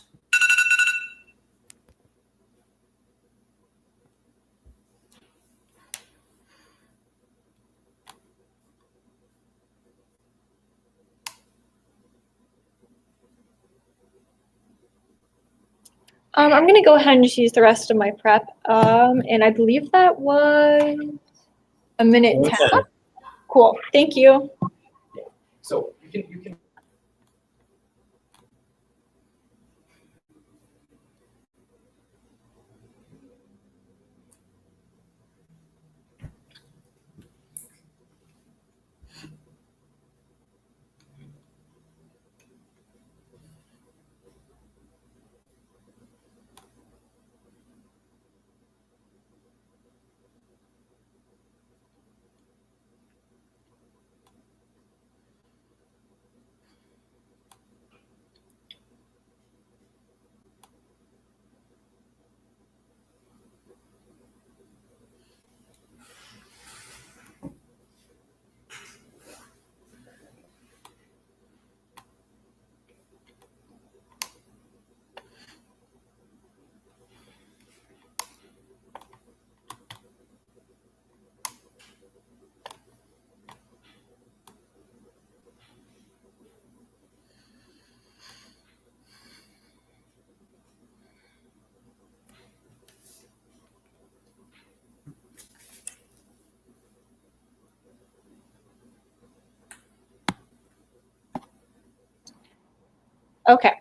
I'm going to go ahead and just use the rest of my prep. And I believe that was a minute 10. Cool. Thank you. So you can. Okay.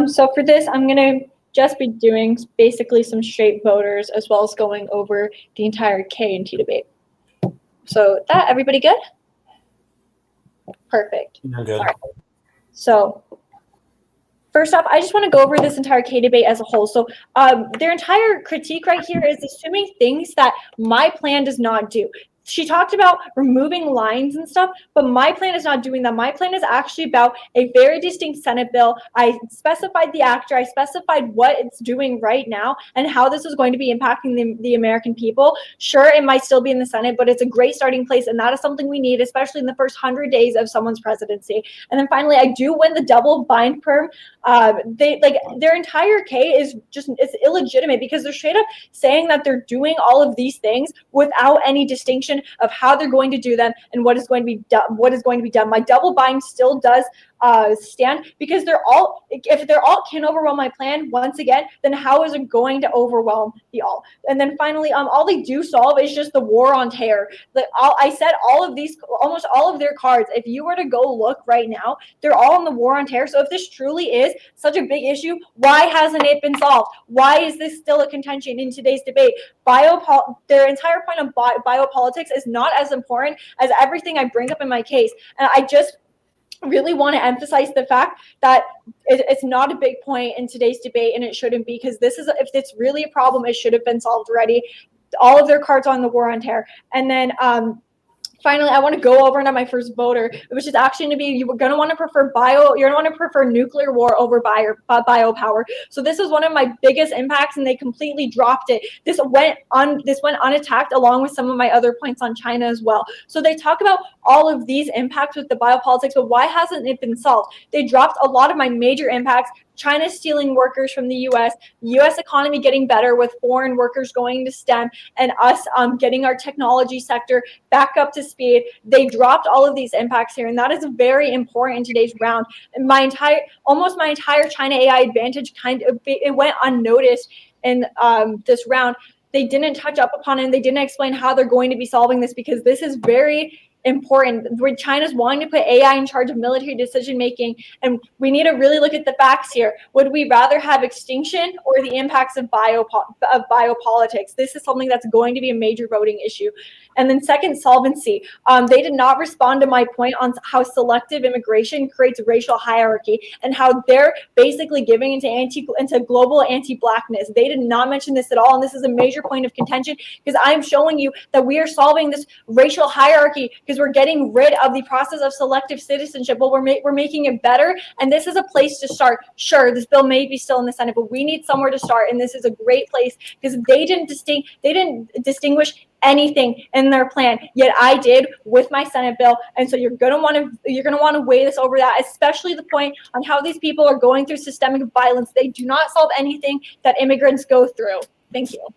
So for this, I'm going to just be doing basically some straight voters as well as going over the entire K and T debate. So that, everybody good? Perfect. I'm good. All right. So first off, I just want to go over this entire K debate as a whole. So their entire critique right here is assuming things that my plan does not do. She talked about removing lines and stuff, but my plan is not doing that. My plan is actually about a very distinct Senate bill. I specified the actor. I specified what it's doing right now and how this is going to be impacting the American people. Sure, it might still be in the Senate, but it's a great starting place, and that is something we need, especially in the first 100 days of someone's presidency. And then finally, I do win the double bind perm. Their entire K is just, it's illegitimate because they're straight up saying that they're doing all of these things without any distinction of how they're going to do them and what is going to be done. My double bind still does stand because if they're all can overwhelm my plan once again, then how is it going to overwhelm the all? And then finally, all they do solve is just the war on terror. I said almost all of their cards, if you were to go look right now, they're all on the war on terror. So if this truly is such a big issue, why hasn't it been solved? Why is this still a contention in today's debate? Their entire point of biopolitics is not as important as everything I bring up in my case. And I just really want to emphasize the fact that it's not a big point in today's debate, and it shouldn't be, because if it's really a problem, it should have been solved already. All of their cards on the war on terror. And then finally, I want to go over into my first voter, which is actually going to be, you're going to want to prefer nuclear war over biopower. So this is one of my biggest impacts, and they completely dropped it. This went unattacked along with some of my other points on China as well. So they talk about all of these impacts with the biopolitics, but why hasn't it been solved? They dropped a lot of my major impacts. China stealing workers from the U.S., U.S. economy getting better with foreign workers going to STEM, and us getting our technology sector back up to speed. They dropped all of these impacts here, and that is very important in today's round. And almost my entire China AI advantage it went unnoticed in this round. They didn't touch up upon it, and they didn't explain how they're going to be solving this, because this is very important. Where China's wanting to put AI in charge of military decision making, and we need to really look at the facts here. Would we rather have extinction or the impacts of biopolitics? This is something that's going to be a major voting issue. And then second, solvency. They did not respond to my point on how selective immigration creates racial hierarchy and how they're basically giving into global anti-blackness. They did not mention this at all, and this is a major point of contention because I'm showing you that we are solving this racial hierarchy because we're getting rid of the process of selective citizenship. Well, we're making it better, and this is a place to start. Sure, this bill may be still in the Senate, but we need somewhere to start, and this is a great place because they didn't distinguish anything in their plan, yet I did with my Senate bill. And so you're gonna want to weigh this over that, especially the point on how these people are going through systemic violence. They do not solve anything that immigrants go through. Thank you.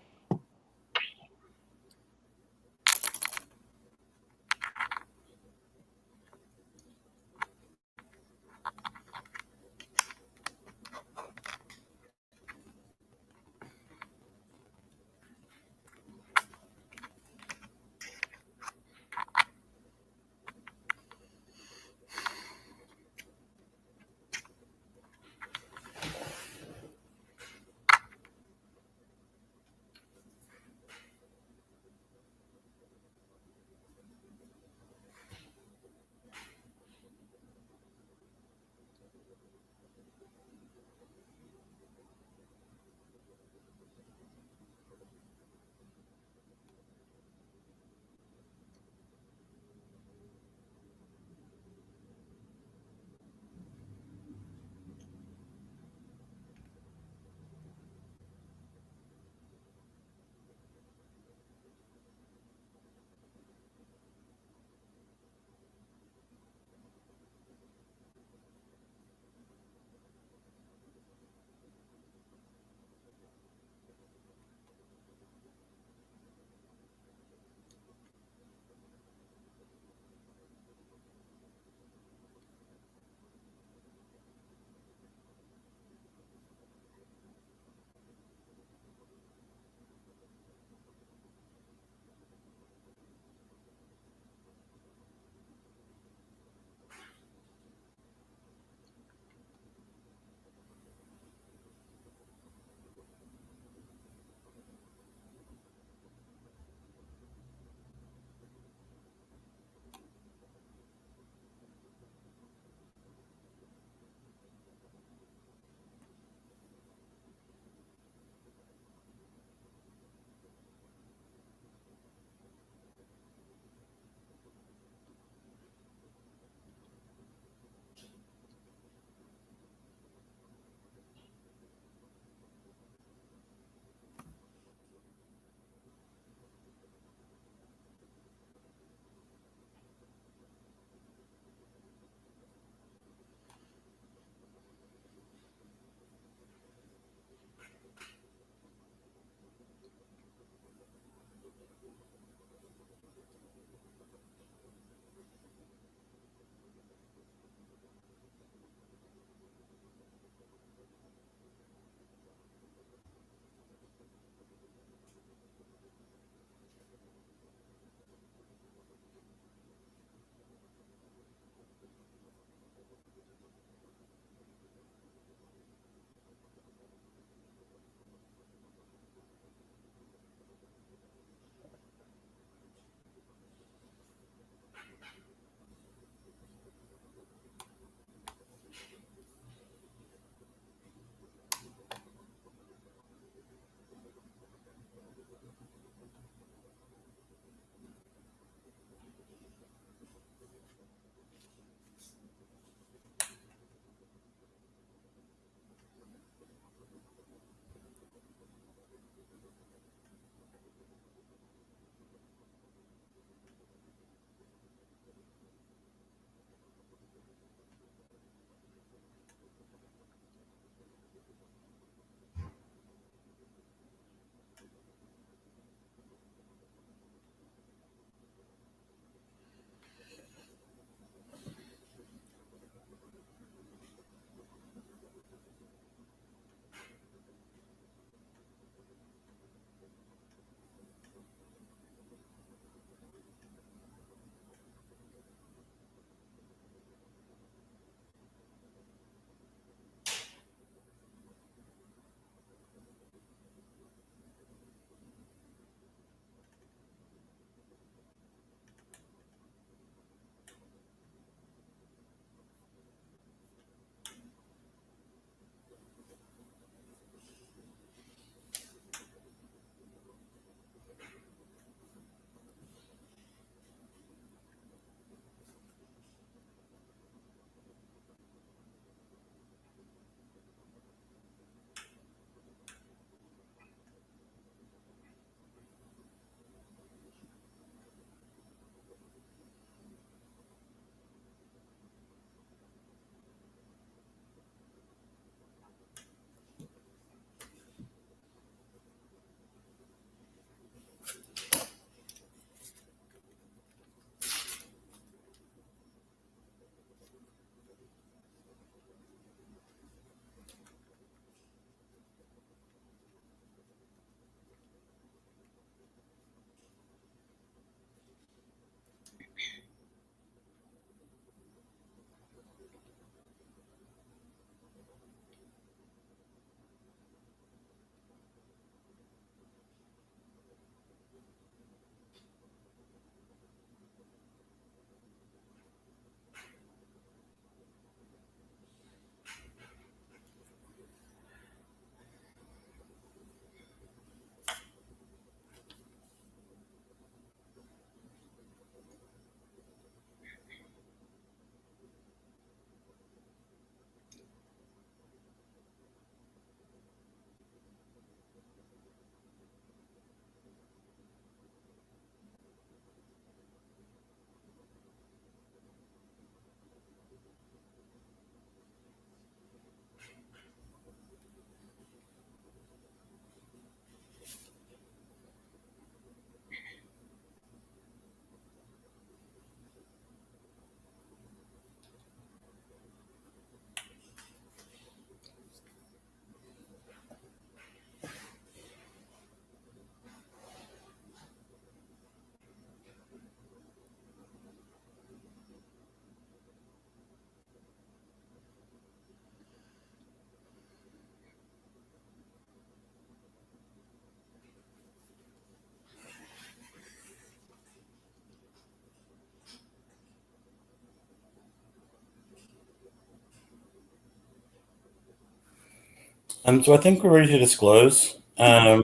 So I think we're ready to disclose. I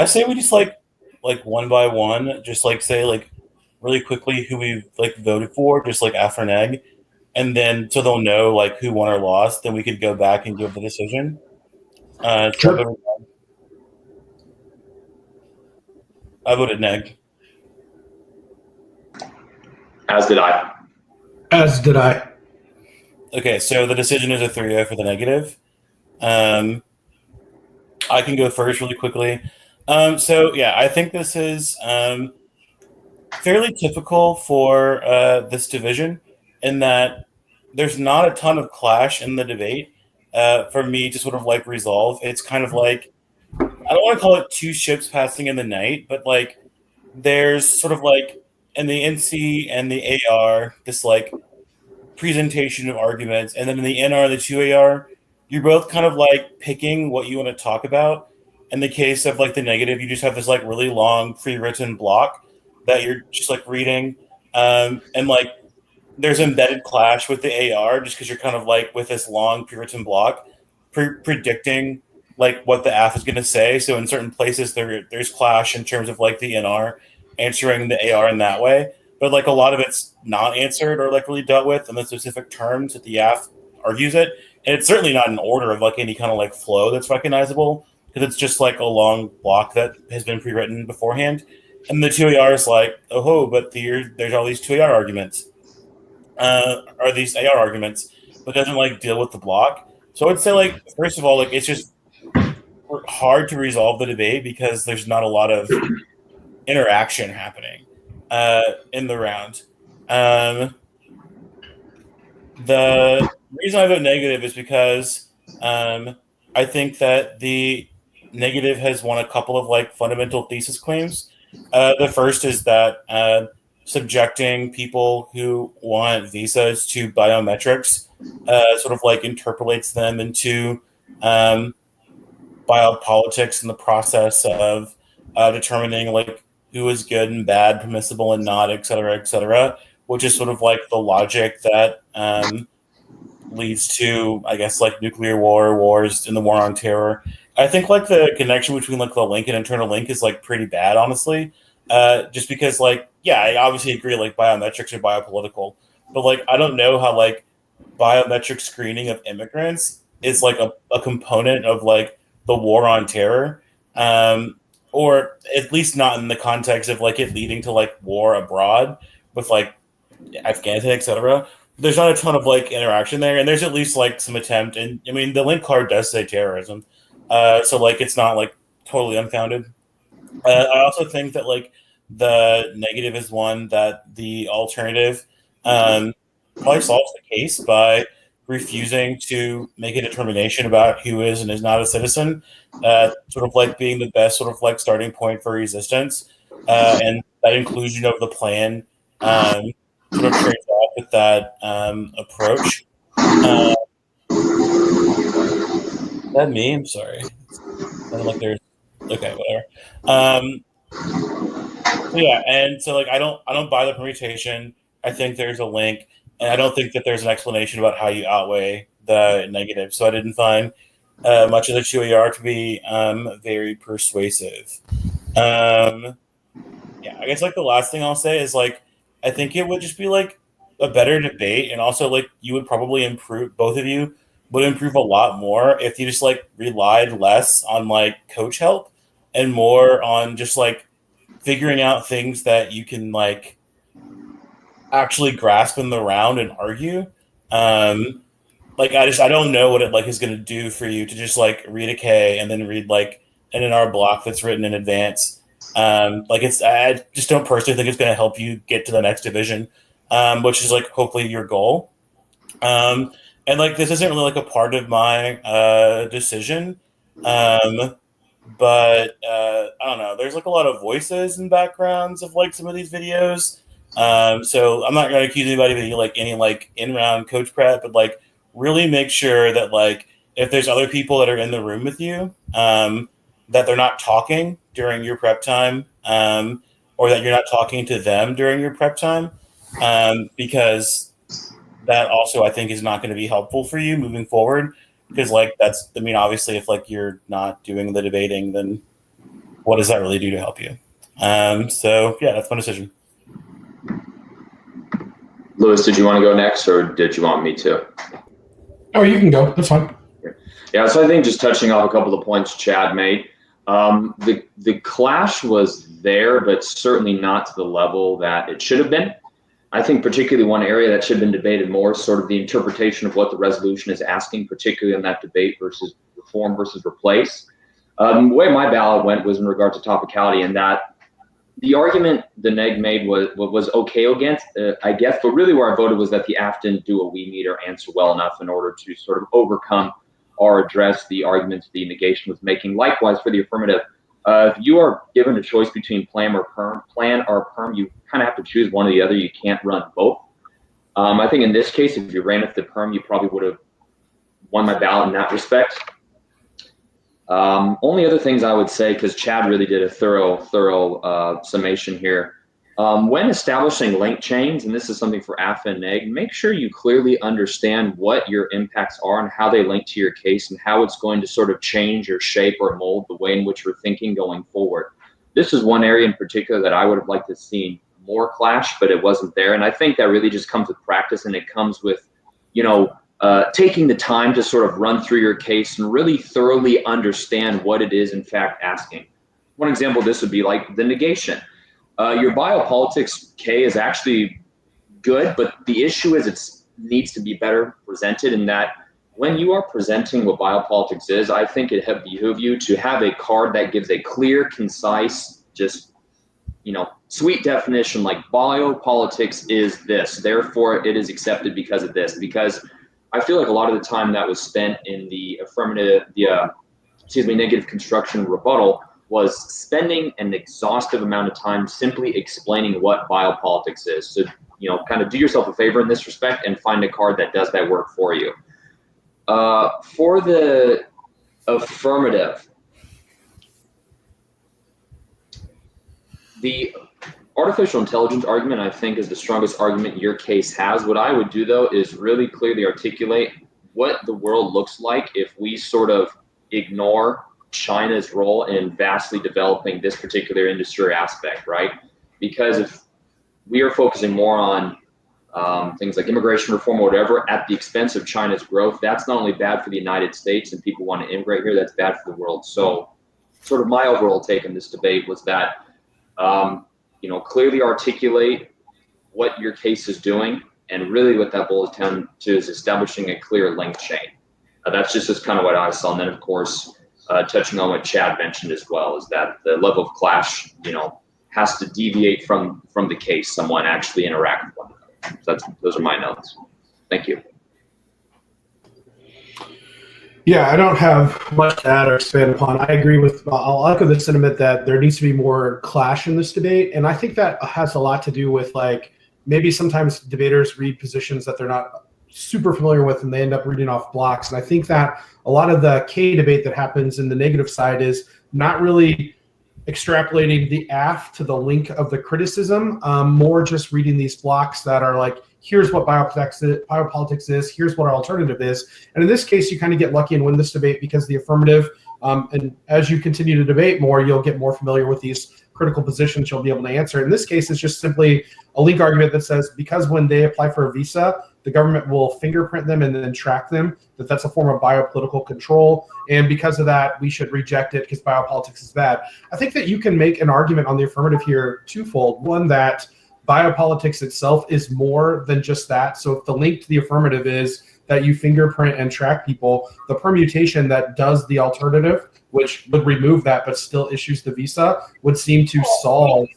say we just like one by one, just like say like really quickly who we like voted for, just like after an egg, and then so they'll know like who won or lost. Then we could go back and give the decision. So Sure. I voted neg. As did I. As did I. Okay, so the decision is a 3-0 for the negative. I can go first really quickly. So yeah, I think this is fairly typical for this division in that there's not a ton of clash in the debate. For me to sort of like resolve, it's kind of like I don't want to call it two ships passing in the night, but like there's sort of like in the NC and the AR this like presentation of arguments, and then in the NR and the 2AR, you're both kind of like picking what you want to talk about. In the case of like the negative, you just have this like really long pre-written block that you're just like reading, and like there's embedded clash with the AR just because you're kind of like with this long pre-written block predicting like what the AF is going to say. So in certain places there's clash in terms of like the NR answering the AR in that way, but like a lot of it's not answered or like really dealt with in the specific terms that the AF argues it, and it's certainly not in order of like any kind of like flow that's recognizable because it's just like a long block that has been pre-written beforehand. And the 2AR is like, oh, but there's all these 2AR arguments or these AR arguments, but doesn't like deal with the block. So I would say like first of all, like it's just hard to resolve the debate because there's not a lot of interaction happening in the round. The reason I vote negative is because I think that the negative has won a couple of like fundamental thesis claims. The first is that subjecting people who want visas to biometrics sort of like interpolates them into biopolitics in the process of determining like who is good and bad, permissible and not, et cetera, which is sort of like the logic that leads to, I guess, like nuclear war, wars, and the war on terror. I think like the connection between like the link and internal link is like pretty bad, honestly. Just because like, yeah, I obviously agree like biometrics are biopolitical, but like I don't know how like biometric screening of immigrants is like a component of like the war on terror. Or at least not in the context of like it leading to like war abroad with like Afghanistan, etc. There's not a ton of like interaction there, and there's at least like some attempt. And I mean, the link card does say terrorism, so like it's not like totally unfounded. I also think that like the negative is one that the alternative probably solves the case by refusing to make a determination about who is and is not a citizen, sort of like being the best sort of like starting point for resistance, and that inclusion of the plan sort of trades off with that approach. That me? I'm sorry. Sounded like there's okay, whatever. So yeah, and so like I don't buy the permutation. I think there's a link, and I don't think that there's an explanation about how you outweigh the negative. So I didn't find much of the 2AR to be very persuasive. Yeah, I guess like the last thing I'll say is like I think it would just be like a better debate, and also like you would probably improve. Both of you would improve a lot more if you just like relied less on like coach help and more on just like figuring out things that you can like actually grasp in the round and argue. Like I don't know what it like is going to do for you to just like read a K and then read like an NR block that's written in advance. Like it's I just don't personally think it's going to help you get to the next division, which is like hopefully your goal. And like this isn't really like a part of my decision. But I don't know. There's like a lot of voices and backgrounds of like some of these videos. So I'm not going to accuse anybody of any like in-round coach prep, but like really make sure that like if there's other people that are in the room with you, that they're not talking during your prep time, or that you're not talking to them during your prep time, because that also I think is not going to be helpful for you moving forward. Because like that's, I mean, obviously, if like you're not doing the debating, then what does that really do to help you? So yeah, that's my decision. Lewis, did you want to go next, or did you want me to? Oh, you can go. That's fine. Yeah, so I think just touching off a couple of the points Chad made, the clash was there, but certainly not to the level that it should have been. I think particularly one area that should have been debated more is sort of the interpretation of what the resolution is asking, particularly in that debate versus reform versus replace. The way my ballot went was in regard to topicality, and that the argument the neg made was okay against, I guess, but really where I voted was that the AF didn't do a we meter answer well enough in order to sort of overcome or address the arguments the negation was making. Likewise, for the affirmative, if you are given a choice between plan or perm, you kind of have to choose one or the other. You can't run both. I think in this case, if you ran with the perm, you probably would have won my ballot in that respect. Only other things I would say, because Chad really did a thorough summation here. When establishing link chains, and this is something for AFA and neg, make sure you clearly understand what your impacts are and how they link to your case and how it's going to sort of change or shape or mold the way in which you're thinking going forward. This is one area in particular that I would have liked to see more clash, but it wasn't there. And I think that really just comes with practice, and it comes with, taking the time to sort of run through your case and really thoroughly understand what it is in fact asking. One example of this would be like the negation. Your biopolitics K is actually good, but the issue is it needs to be better presented, in that when you are presenting what biopolitics is, I think it behooves you to have a card that gives a clear, concise, just, sweet definition, like biopolitics is this, therefore it is accepted because of this. Because I feel like a lot of the time that was spent in the negative construction rebuttal was spending an exhaustive amount of time simply explaining what biopolitics is. So, kind of do yourself a favor in this respect and find a card that does that work for you. For the affirmative, the artificial intelligence argument, I think, is the strongest argument your case has. What I would do, though, is really clearly articulate what the world looks like if we sort of ignore China's role in vastly developing this particular industry aspect, right? Because if we are focusing more on things like immigration reform or whatever at the expense of China's growth, that's not only bad for the United States and people want to immigrate here, that's bad for the world. So sort of my overall take in this debate was that, clearly articulate what your case is doing, and really what that boils down to is establishing a clear link chain. That's just kind of what I saw. And then, of course, touching on what Chad mentioned as well, is that the level of clash, has to deviate from the case, someone actually interact with one another. So those are my notes. Thank you. Yeah, I don't have much to add or expand upon. I agree with, I'll echo the sentiment that there needs to be more clash in this debate. And I think that has a lot to do with, like, maybe sometimes debaters read positions that they're not super familiar with and they end up reading off blocks. And I think that a lot of the K debate that happens in the negative side is not really extrapolating the AF to the link of the criticism, more just reading these blocks that are like, here's what biopolitics is, here's what our alternative is. And in this case, you kind of get lucky and win this debate because the affirmative, and as you continue to debate more, you'll get more familiar with these critical positions you'll be able to answer. In this case, it's just simply a link argument that says, because when they apply for a visa, the government will fingerprint them and then track them, that's a form of biopolitical control. And because of that, we should reject it because biopolitics is bad. I think that you can make an argument on the affirmative here twofold. One, that biopolitics itself is more than just that. So if the link to the affirmative is that you fingerprint and track people, the permutation that does the alternative, which would remove that but still issues the visa, would seem to solve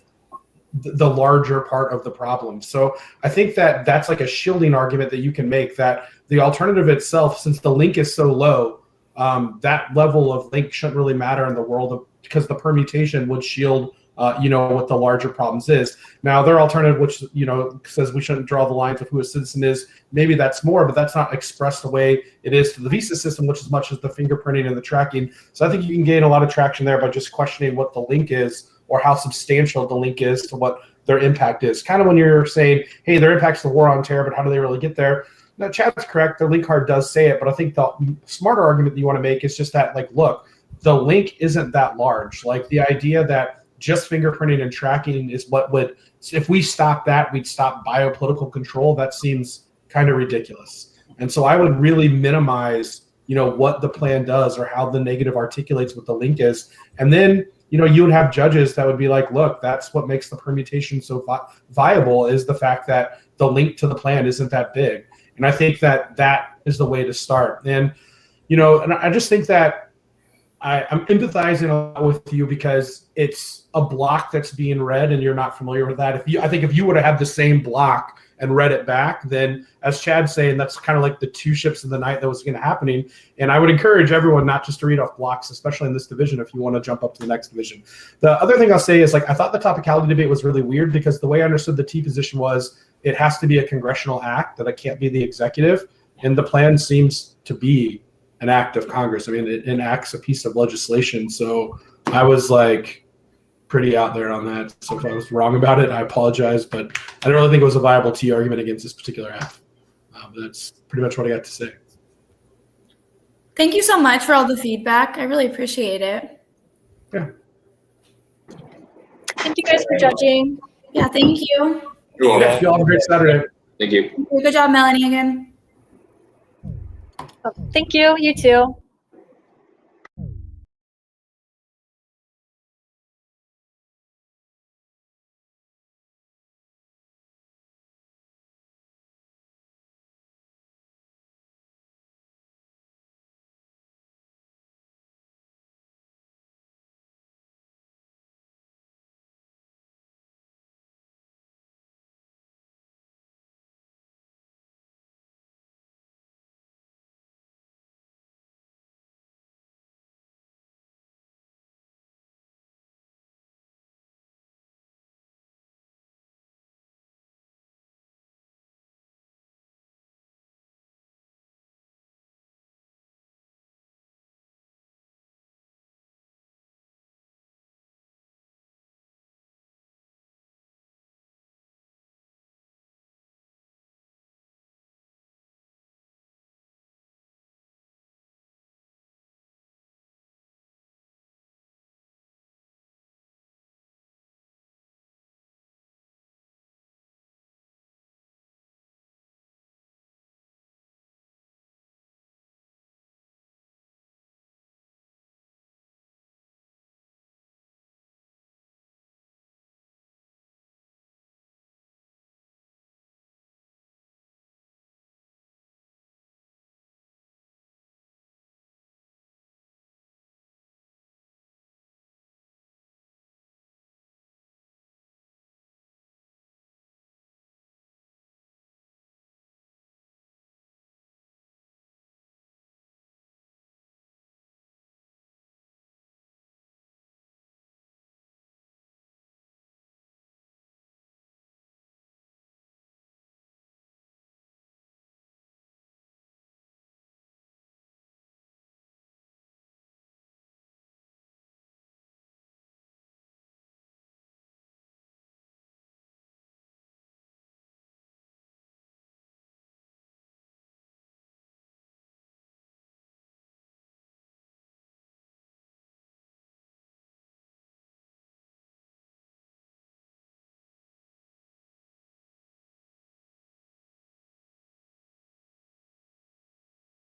the larger part of the problem. So I think that that's like a shielding argument that you can make, that the alternative itself, since the link is so low, that level of link shouldn't really matter in the world because the permutation would shield what the larger problems is. Now, their alternative, which, says we shouldn't draw the lines of who a citizen is, maybe that's more, but that's not expressed the way it is to the visa system, which is much as the fingerprinting and the tracking. So I think you can gain a lot of traction there by just questioning what the link is or how substantial the link is to what their impact is. Kind of when you're saying, hey, their impact's the war on terror, but how do they really get there? no, Chad's correct. The link card does say it, but I think the smarter argument that you want to make is just that, like, look, the link isn't that large. Like, the idea that just fingerprinting and tracking is what would, if we stop that, we'd stop biopolitical control. That seems kind of ridiculous. And so I would really minimize, what the plan does or how the negative articulates what the link is. And then, you would have judges that would be like, look, that's what makes the permutation so viable, is the fact that the link to the plan isn't that big. And I think that that is the way to start. And, and I just think that I'm empathizing a lot with you because it's a block that's being read and you're not familiar with that. I think if you would have had the same block and read it back, then as Chad's saying, that's kind of like the two ships in the night that was going to happening. And I would encourage everyone not just to read off blocks, especially in this division, if you want to jump up to the next division. The other thing I'll say is, like, I thought the topicality debate was really weird because the way I understood the T position was it has to be a congressional act, that it can't be the executive. And the plan seems to be an act of Congress. I mean, it enacts a piece of legislation. So I was like pretty out there on that. So if I was wrong about it, I apologize, but I don't really think it was a viable T argument against this particular act. That's pretty much what I got to say. Thank you so much for all the feedback. I really appreciate it. Yeah. Thank you guys for judging. Yeah, thank you. You're welcome. Yeah, you all have a great Saturday. Thank you. Good job, Melanie, again. Thank you. You too.